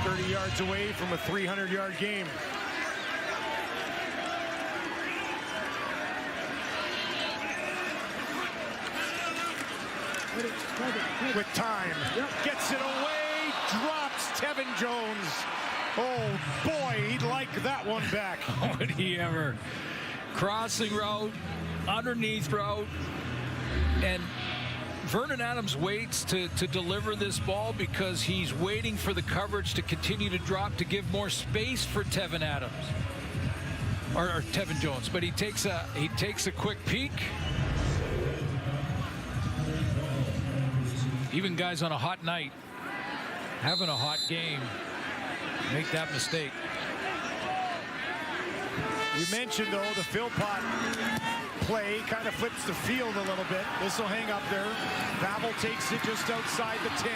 S1: 30 yards away from a 300-yard game. With time, gets it away, drops Tevin Jones. Oh boy, he'd like that one back.
S2: Would he ever? Crossing route, underneath route, and Vernon Adams waits to deliver this ball because he's waiting for the coverage to continue to drop to give more space for Tevin Adams or Tevin Jones. But he takes a quick peek. Even guys on a hot night, having a hot game, make that mistake.
S1: You mentioned, though, the Philpott play kind of flips the field a little bit. This will hang up there. Babel takes it just outside the 10.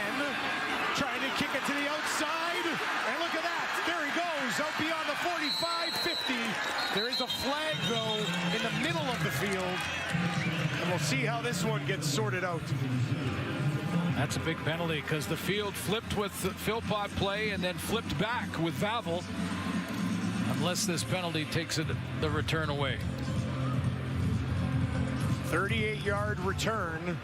S1: Trying to kick it to the outside. And look at that. There he goes. Out beyond the 45, 50. There is a flag, though, in the middle of the field. And we'll see how this one gets sorted out.
S2: That's a big penalty because the field flipped with the Philpott play and then flipped back with Vavel. Unless this penalty takes the return away.
S1: 38-yard return.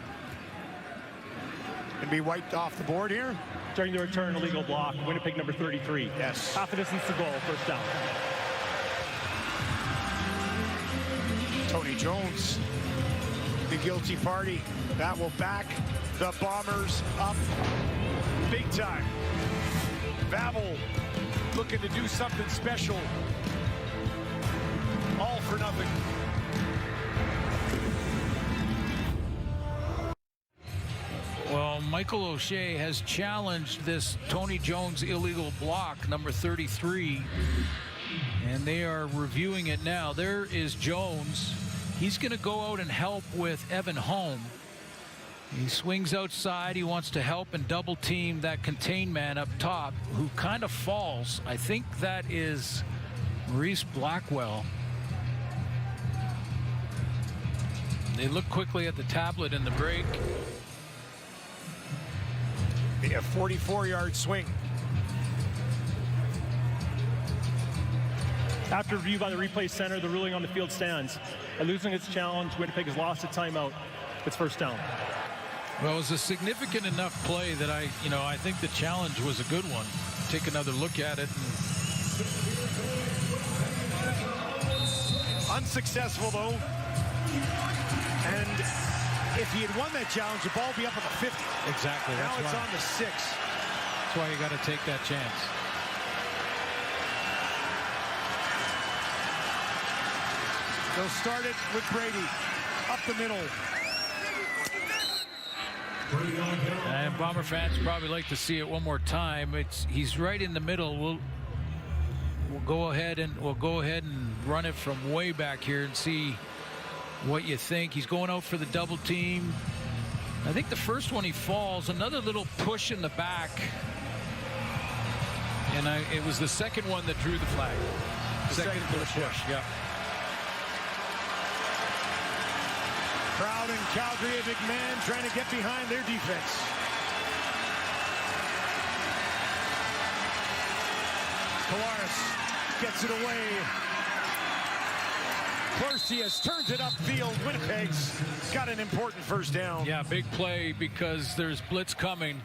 S1: And be wiped off the board here.
S3: During the return, illegal block. Winnipeg number 33.
S1: Yes.
S3: Half a distance to goal, first down.
S1: Tony Jones the guilty party. That will back the Bombers up big time. Babel looking to do something special. All for nothing.
S2: Well, Michael O'Shea has challenged this Tony Jones illegal block, number 33, and they are reviewing it now. There is Jones. He's going to go out and help with Evan Holm. He swings outside. He wants to help and double team that contained man up top, who kind of falls. I think that is Maurice Blackwell. They look quickly at the tablet in the break.
S1: A 44-yard swing.
S3: After review by the replay center, the ruling on the field stands. By losing its challenge, Winnipeg has lost a timeout. It's first down.
S2: Well, it was a significant enough play that I think the challenge was a good one. Take another look at it.
S1: Unsuccessful, though. And if he had won that challenge, the ball would be up at the 50.
S2: Exactly.
S1: Now it's on the 6.
S2: That's why you got to take that chance.
S1: They'll start it with Brady up the middle.
S2: And Bomber fans probably like to see it one more time. He's right in the middle. We'll go ahead and run it from way back here and see what you think. He's going out for the double team. I think the first one he falls, another little push in the back, and it was the second one that drew the flag.
S1: The second push.
S2: Yeah.
S1: Crowd in Calgary, a big man trying to get behind their defense. Kolaris gets it away. Clarcius turns it upfield. Winnipeg's got an important first down.
S2: Yeah, big play because there's blitz coming.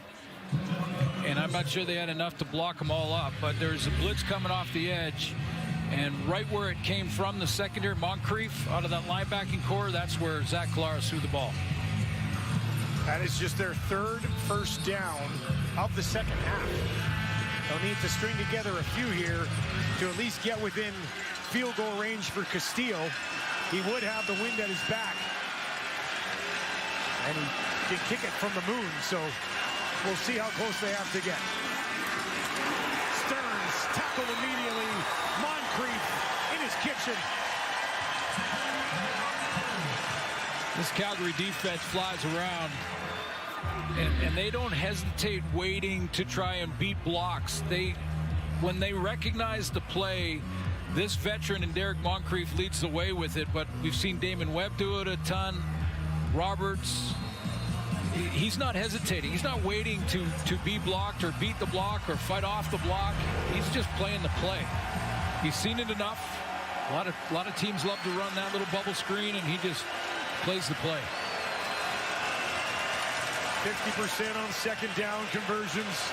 S2: And I'm not sure they had enough to block them all up, but there's a blitz coming off the edge. And right where it came from, the secondary, Moncrief, out of that linebacking core, that's where Zach Collaros threw the ball.
S1: That is just their third first down of the second half. They'll need to string together a few here to at least get within field goal range for Castillo. He would have the wind at his back. And he can kick it from the moon, so we'll see how close they have to get. Stearns tackled immediately. Moncrief in his kitchen.
S2: This Calgary defense flies around, and they don't hesitate waiting to try and beat blocks. When they recognize the play, this veteran and Derek Moncrief leads the way with it, but we've seen Damon Webb do it a ton. Roberts, he's not hesitating. He's not waiting to be blocked or beat the block or fight off the block. He's just playing the play. He's seen it enough. A lot of teams love to run that little bubble screen, and he just plays the play.
S1: 50% on second down conversions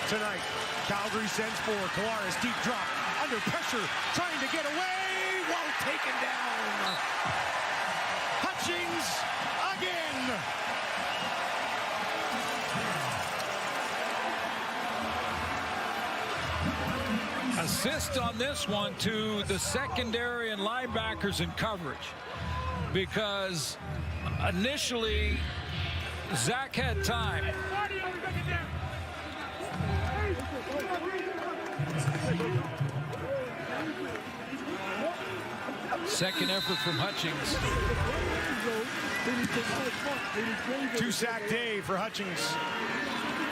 S1: tonight. Calgary sends for Collaros, deep drop, under pressure, trying to get away, won't taken down. Hutchings again.
S2: Assist on this one to the secondary and linebackers in coverage, because initially Zach had time. Second effort from Hutchings.
S1: 2-sack day for Hutchings.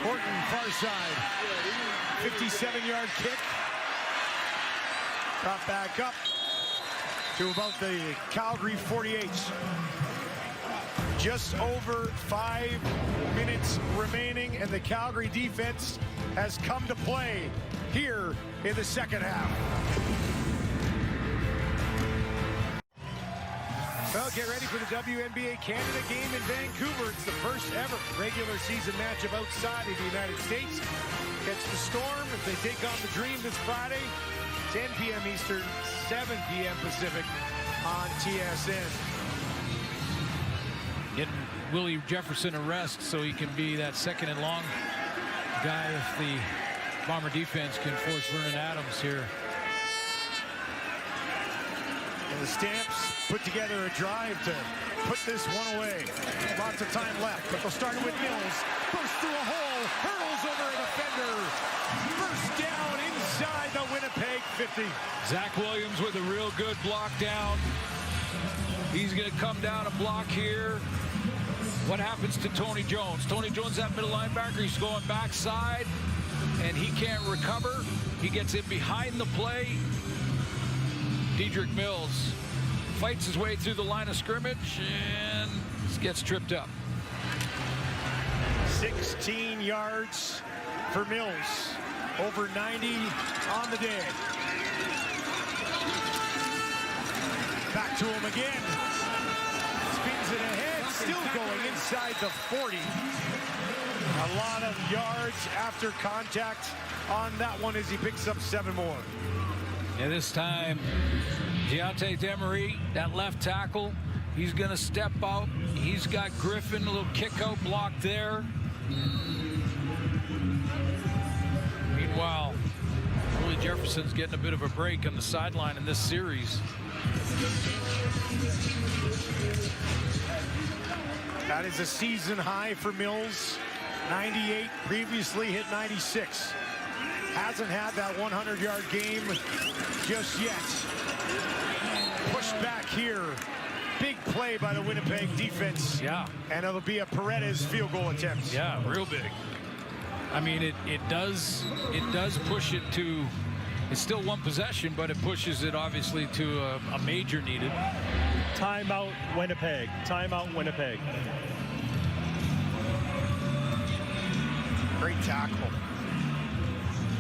S1: Horton far side. 57-yard kick. Brought back up to about the Calgary 48. Just over 5 minutes remaining, and the Calgary defense has come to play here in the second half. Well, get ready for the WNBA Canada game in Vancouver. It's the first ever regular season matchup outside of the United States. Catch the Storm if they take on the Dream this Friday, 10 p.m. Eastern, 7 p.m. Pacific on TSN.
S2: getting Willie Jefferson a rest so he can be that second and long guy if the Bomber defense can force Vernon Adams here.
S1: And the Stamps put together a drive to put this one away. Lots of time left, but they'll start it with Mills. Bursts through a hole, hurls over a defender. First down inside the Winnipeg 50.
S2: Zach Williams with a real good block down. He's going to come down and block here. What happens to Tony Jones? Tony Jones, that middle linebacker, he's going backside, and he can't recover. He gets in behind the play. Dedrick Mills fights his way through the line of scrimmage and gets tripped up.
S1: 16 yards for Mills. Over 90 on the day. Back to him again. Spins it ahead. Still going inside the 40. A lot of yards after contact on that one as he picks up 7 more.
S2: And this time, Deontay Demery, that left tackle, he's going to step out. He's got Griffin, a little kick-out block there. Meanwhile, Willie Jefferson's getting a bit of a break on the sideline in this series.
S1: That is a season high for Mills. 98, previously hit 96. Hasn't had that 100-yard game just yet. Pushed back here. Big play by the Winnipeg defense.
S2: Yeah.
S1: And it'll be a Paredes field goal attempt.
S2: Yeah, real big. I mean, it does push it to, it's still one possession, but it pushes it obviously to a major needed.
S3: Timeout Winnipeg. Timeout Winnipeg.
S1: Great tackle.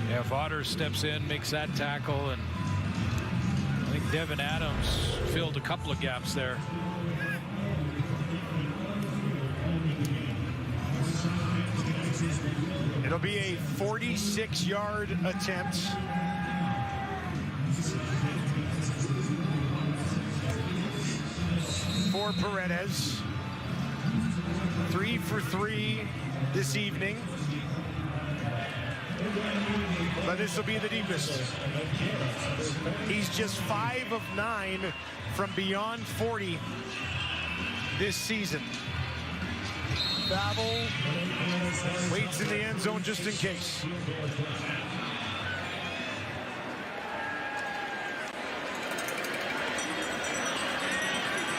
S2: Yeah, Vaughter steps in, makes that tackle, and I think Devin Adams filled a couple of gaps there.
S1: It'll be a 46-yard attempt. For Paredes. 3 for 3 this evening. But this will be the deepest. He's just 5 of 9 from beyond 40 this season. Babel waits in the end zone just in case.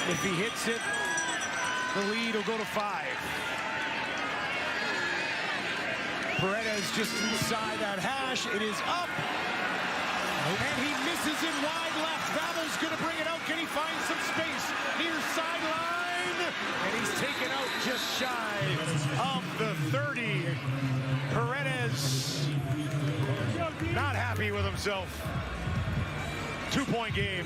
S1: If he hits it, the lead will go to 5. Paredes just inside that hash. It is up. And he misses it wide left. Babel's going to bring it out. Can he find some space? Near sideline. And he's taken out just shy of the 30. Paredes not happy with himself. 2-point game.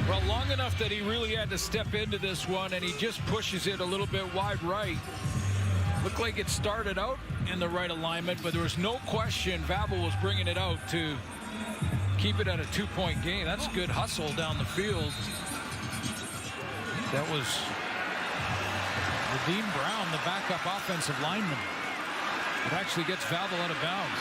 S2: Well, long enough that he really had to step into this one, and he just pushes it a little bit wide right. Looked like it started out in the right alignment, but there was no question Babel was bringing it out to keep it at a 2-point game. That's good hustle down the field. That was Radim Brown, the backup offensive lineman. It actually gets Babel out of bounds.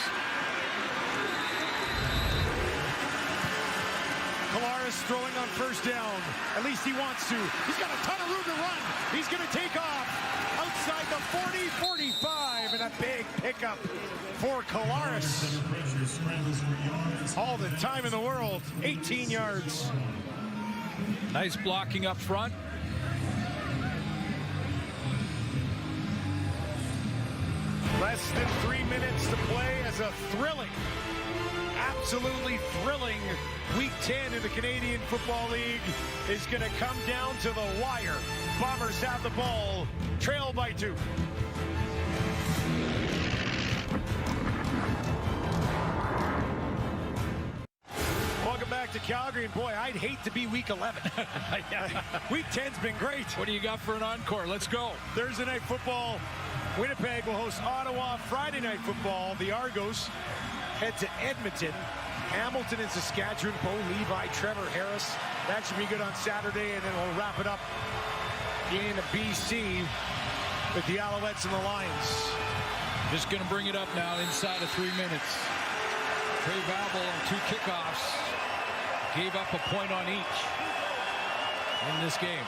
S1: Collaros throwing on first down. At least he wants to. He's got a ton of room to run. He's going to take off outside the 40, 45, and a big pickup for Collaros. All the time in the world. 18 yards.
S2: Nice blocking up front.
S1: Less than 3 minutes to play as a thrilling, absolutely thrilling Week 10 in the Canadian Football League is going to come down to the wire. Bombers have the ball, trail by 2. Welcome back to Calgary, and boy, I'd hate to be Week 11. Week 10's been great.
S2: What do you got for an encore? Let's go.
S1: Thursday night football. Winnipeg will host Ottawa. Friday night football, the Argos head to Edmonton. Hamilton and Saskatchewan, Bo Levi, Trevor Harris. That should be good on Saturday, and then we'll wrap it up in BC with the Alouettes and the Lions.
S2: Just going to bring it up now inside of 3 minutes. Trey Babel on 2 kickoffs gave up a point on each in this game.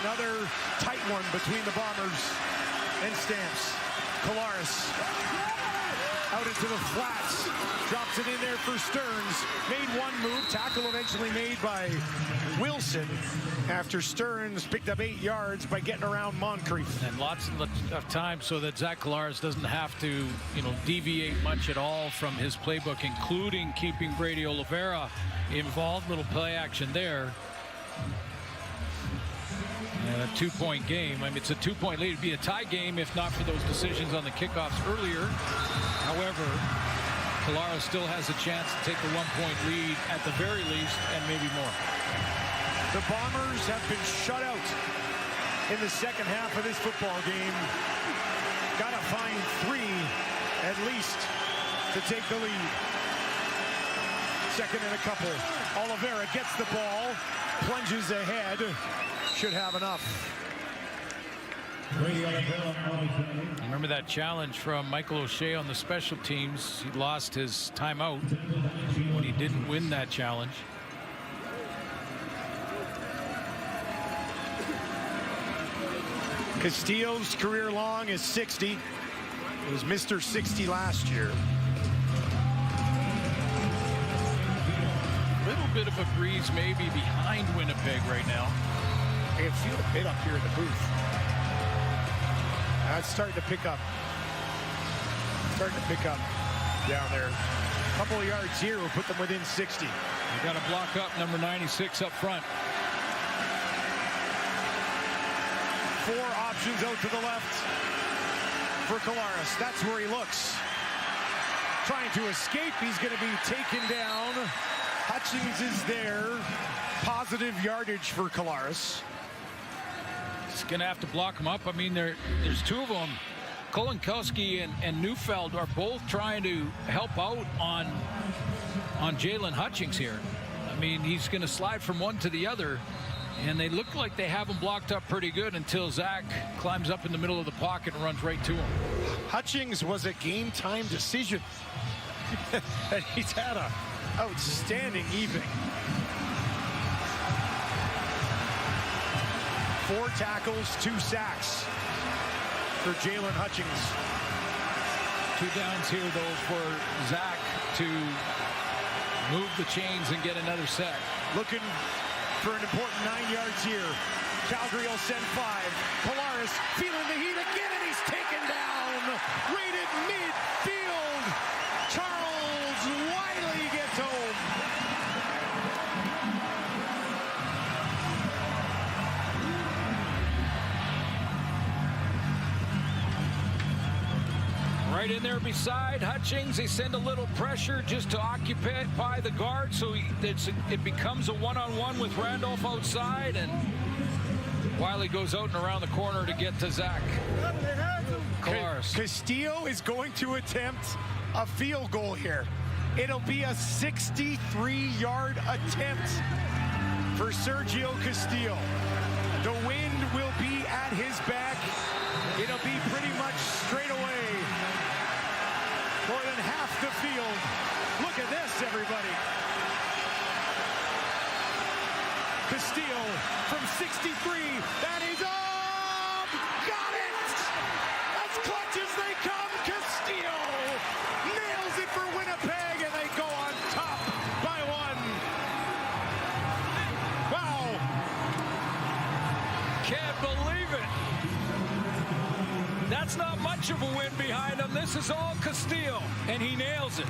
S1: Another tight one between the Bombers and Stamps. Collaros out into the flats, drops it in there for Stearns. Made one move, tackle eventually made by Wilson after Stearns picked up 8 yards by getting around Moncrief.
S2: And lots of time so that Zach Collaros doesn't have to, deviate much at all from his playbook, including keeping Brady Oliveira involved. Little play action there. And a 2-point game. I mean, it's a 2-point lead. It'd be a tie game if not for those decisions on the kickoffs earlier. However, Collaros still has a chance to take a 1-point lead at the very least, and maybe more.
S1: The Bombers have been shut out in the second half of this football game. Got to find 3 at least to take the lead. Second and a couple. Oliveira gets the ball, plunges ahead. Should have enough.
S2: Remember that challenge from Michael O'Shea on the special teams. He lost his timeout when he didn't win that challenge.
S1: Castillo's career long is 60. It was Mr. 60 last year.
S2: Little bit of a breeze maybe behind Winnipeg right now.
S1: I can feel a bit up here in the booth. That's starting to pick up. Down there. A couple of yards here will put them within 60.
S2: You got to block up number 96 up front.
S1: 4 options out to the left for Collaros. That's where he looks. Trying to escape. He's going to be taken down. Hutchings is there. Positive yardage for Collaros.
S2: He's going to have to block him up. I mean, there's 2 of them. Kolinkowski and Neufeld are both trying to help out on Jalen Hutchings here. I mean, he's going to slide from one to the other, and they look like they have him blocked up pretty good until Zach climbs up in the middle of the pocket and runs right to him.
S1: Hutchings was a game-time decision. And he's had a outstanding evening. 4 tackles, 2 sacks for Jalen Hutchings.
S2: 2 downs here, though, for Zach to move the chains and get another sack.
S1: Looking for an important 9 yards here. Calgary will send 5. Collaros feeling the heat again, and he's taken down. Rated midfield. Charles Wiley gets home.
S2: Right in there beside Hutchings. They send a little pressure just to occupy the guard, so it becomes a one-on-one with Randolph outside, and Wiley goes out and around the corner to get to Zach Collaros.
S1: Castillo is going to attempt a field goal here. It'll be a 63-yard attempt for Sergio Castillo. The wind will be at his back. It'll be pretty much straight away. More than half the field. Look at this, everybody. Castillo from 63. That is up. Got it. As clutch as they come. Castillo nails it for Winnipeg, and they go on top by 1. Wow.
S2: Can't believe it. That's not much of a win behind him. This is all Castillo, and he nails it.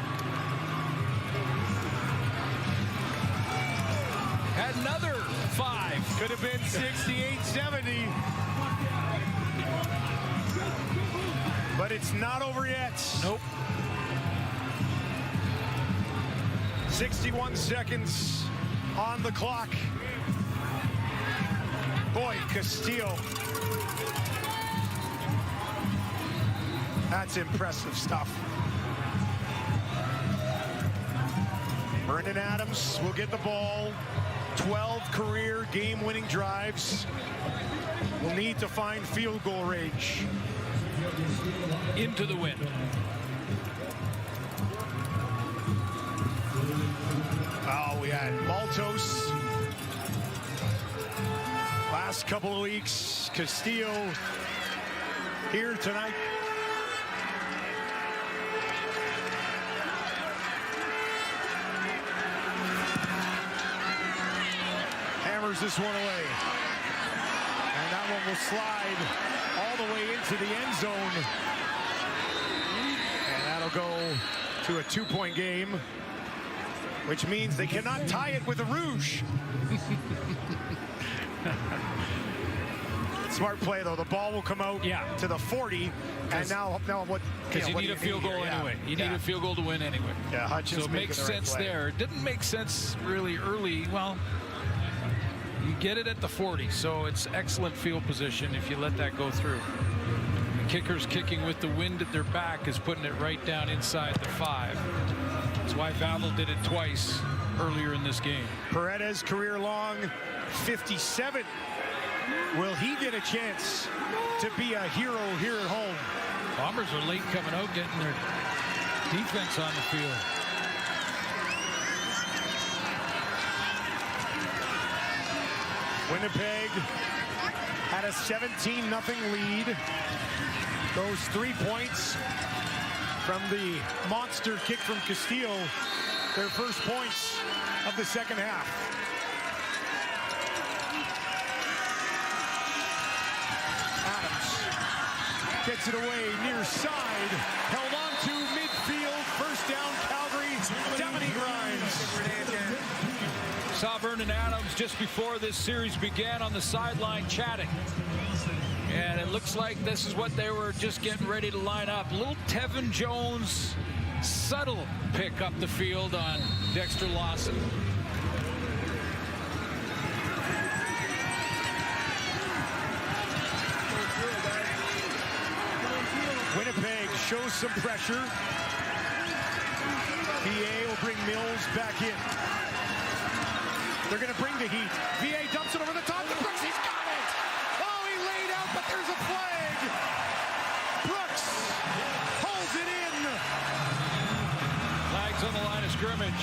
S2: Had another 5.
S1: Could have been 68-70. But it's not over yet.
S2: Nope.
S1: 61 seconds on the clock. Boy, Castillo. That's impressive stuff. Brendan Adams will get the ball. 12 career game-winning drives. Will need to find field goal range.
S2: Into the wind.
S1: Oh, we had Maltos. Last couple of weeks, Castillo here tonight. Hammers this one away. And that one will slide all the way into the end zone. And that'll go to a 2-point game, which means they cannot tie it with a rouge. Smart play, though. The ball will come out to the 40. And now what?
S2: Because you need a field goal anyway. You need a field goal to win anyway.
S1: Yeah, Hutchins.
S2: So it makes sense there. It didn't make sense really early. Well, you get it at the 40, so it's excellent field position if you let that go through. The kickers kicking with the wind at their back is putting it right down inside the 5. That's why Vandal did it twice earlier in this game.
S1: Paredes career long 57. Will he get a chance to be a hero here at home?
S2: Bombers are late coming out, getting their defense on the field.
S1: Winnipeg had a 17-0 lead. Those 3 points from the monster kick from Castillo, their first points of the second half. Adams gets it away near side, held on to midfield, first down Calgary, Dominique Grimes.
S2: Saw Vernon Adams just before this series began on the sideline chatting. And it looks like this is what they were just getting ready to line up. Little Tevin Jones, subtle pick up the field on Dexter Lawson.
S1: Winnipeg shows some pressure. VA will bring Mills back in. They're going to bring the heat. VA dumps it over the top to Brooks. He's got it. Oh, he laid out, but there's a flag. Brooks holds it in.
S2: Flags on the line of scrimmage.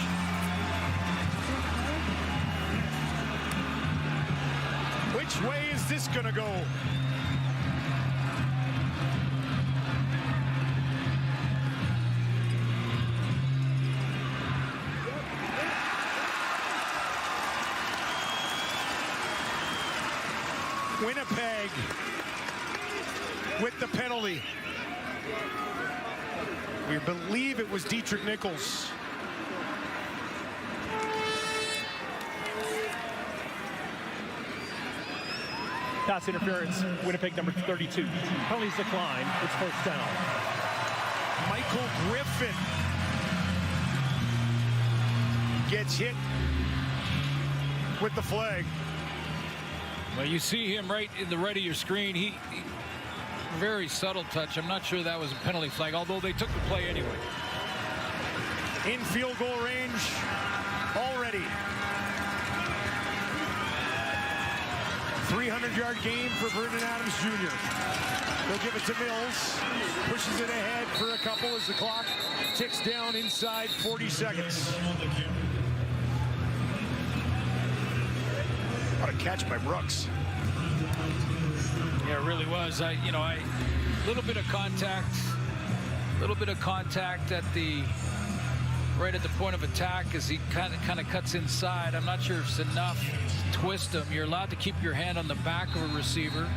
S1: Which way is this going to go? Winnipeg with the penalty. We believe it was Dietrich Nichols.
S3: Pass interference, Winnipeg number 32. Penalties decline, it's first down.
S1: Michael Griffin gets hit with the flag.
S2: Well, you see him right in the right of your screen. He very subtle touch. I'm not sure that was a penalty flag, although they took the play anyway.
S1: In field goal range already. 300-yard game for Vernon Adams Jr. They'll give it to Mills. Pushes it ahead for a couple as the clock ticks down inside 40 seconds. What a catch by Brooks.
S2: Yeah, it really was. Little bit of contact at the right at the point of attack as he kind of cuts inside. I'm not sure if it's enough to twist him. You're allowed to keep your hand on the back of a receiver.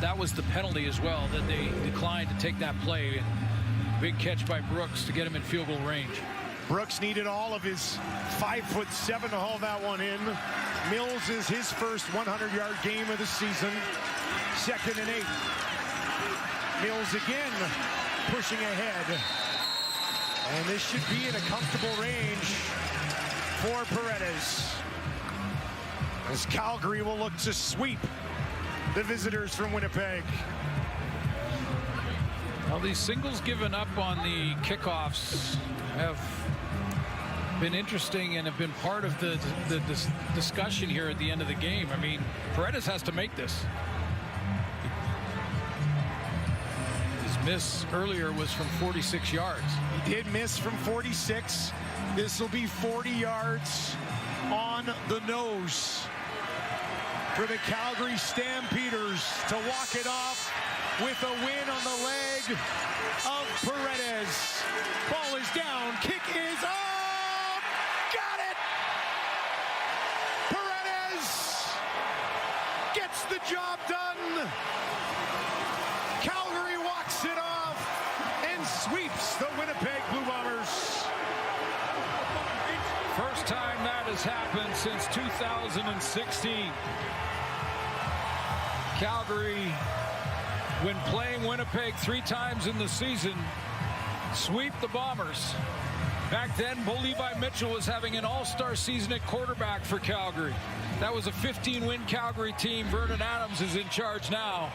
S2: That was the penalty as well, that they declined to take that play. Big catch by Brooks to get him in field goal range.
S1: Brooks needed all of his 5'7" to haul that one in. Mills is his first 100-yard game of the season. 2nd and 8. Mills again pushing ahead. And this should be in a comfortable range for Paredes, as Calgary will look to sweep the visitors from Winnipeg.
S2: Well, these singles given up on the kickoffs have been interesting and have been part of the discussion here at the end of the game. I mean, Paredes has to make this. His miss earlier was from 46 yards.
S1: He did miss from 46. This will be 40 yards on the nose for the Calgary Stampeders to walk it off with a win on the leg of Paredes. Ball is down, kick is up, got it! Paredes gets the job done. Calgary walks it off and sweeps the Winnipeg Blue Bombers.
S2: First time that has happened since 2016. Calgary, when playing Winnipeg 3 times in the season, sweep the Bombers. Back then, Bo Levi Mitchell was having an all-star season at quarterback for Calgary. That was a 15-win Calgary team. Vernon Adams is in charge now.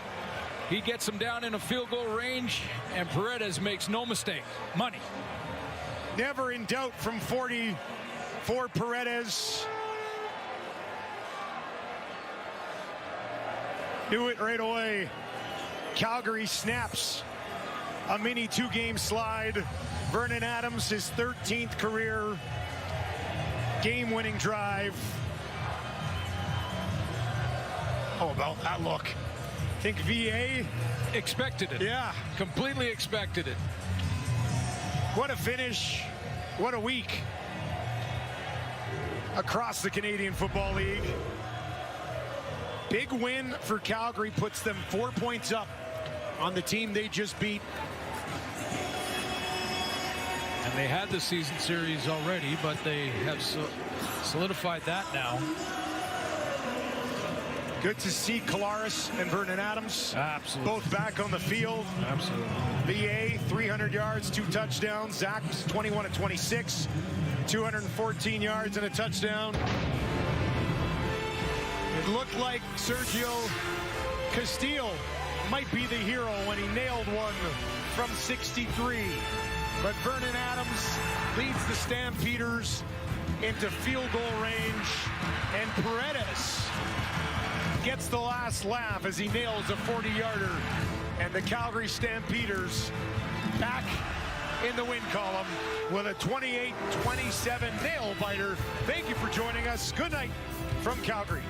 S2: He gets them down in a field goal range, and Paredes makes no mistake. Money.
S1: Never in doubt from 40 for Paredes. Knew it right away. Calgary snaps a mini 2-game slide. Vernon Adams, his 13th career game-winning drive. How about that look? Think VA
S2: Expected it.
S1: Yeah.
S2: Completely expected it.
S1: What a finish. What a week across the Canadian Football League. Big win for Calgary, puts them 4 points up on the team they just beat.
S2: And they had the season series already, but they have solidified that now.
S1: Good to see Collaros and Vernon Adams.
S2: Absolutely.
S1: Both back on the field.
S2: Absolutely.
S1: VA, 300 yards, 2 touchdowns. Zach was 21 of 26, 214 yards and a touchdown. It looked like Sergio Castillo might be the hero when he nailed one from 63. But Vernon Adams leads the Stampeders into field goal range, and Paredes gets the last laugh as he nails a 40-yarder. And the Calgary Stampeders back in the win column with a 28-27 nail-biter. Thank you for joining us. Good night from Calgary.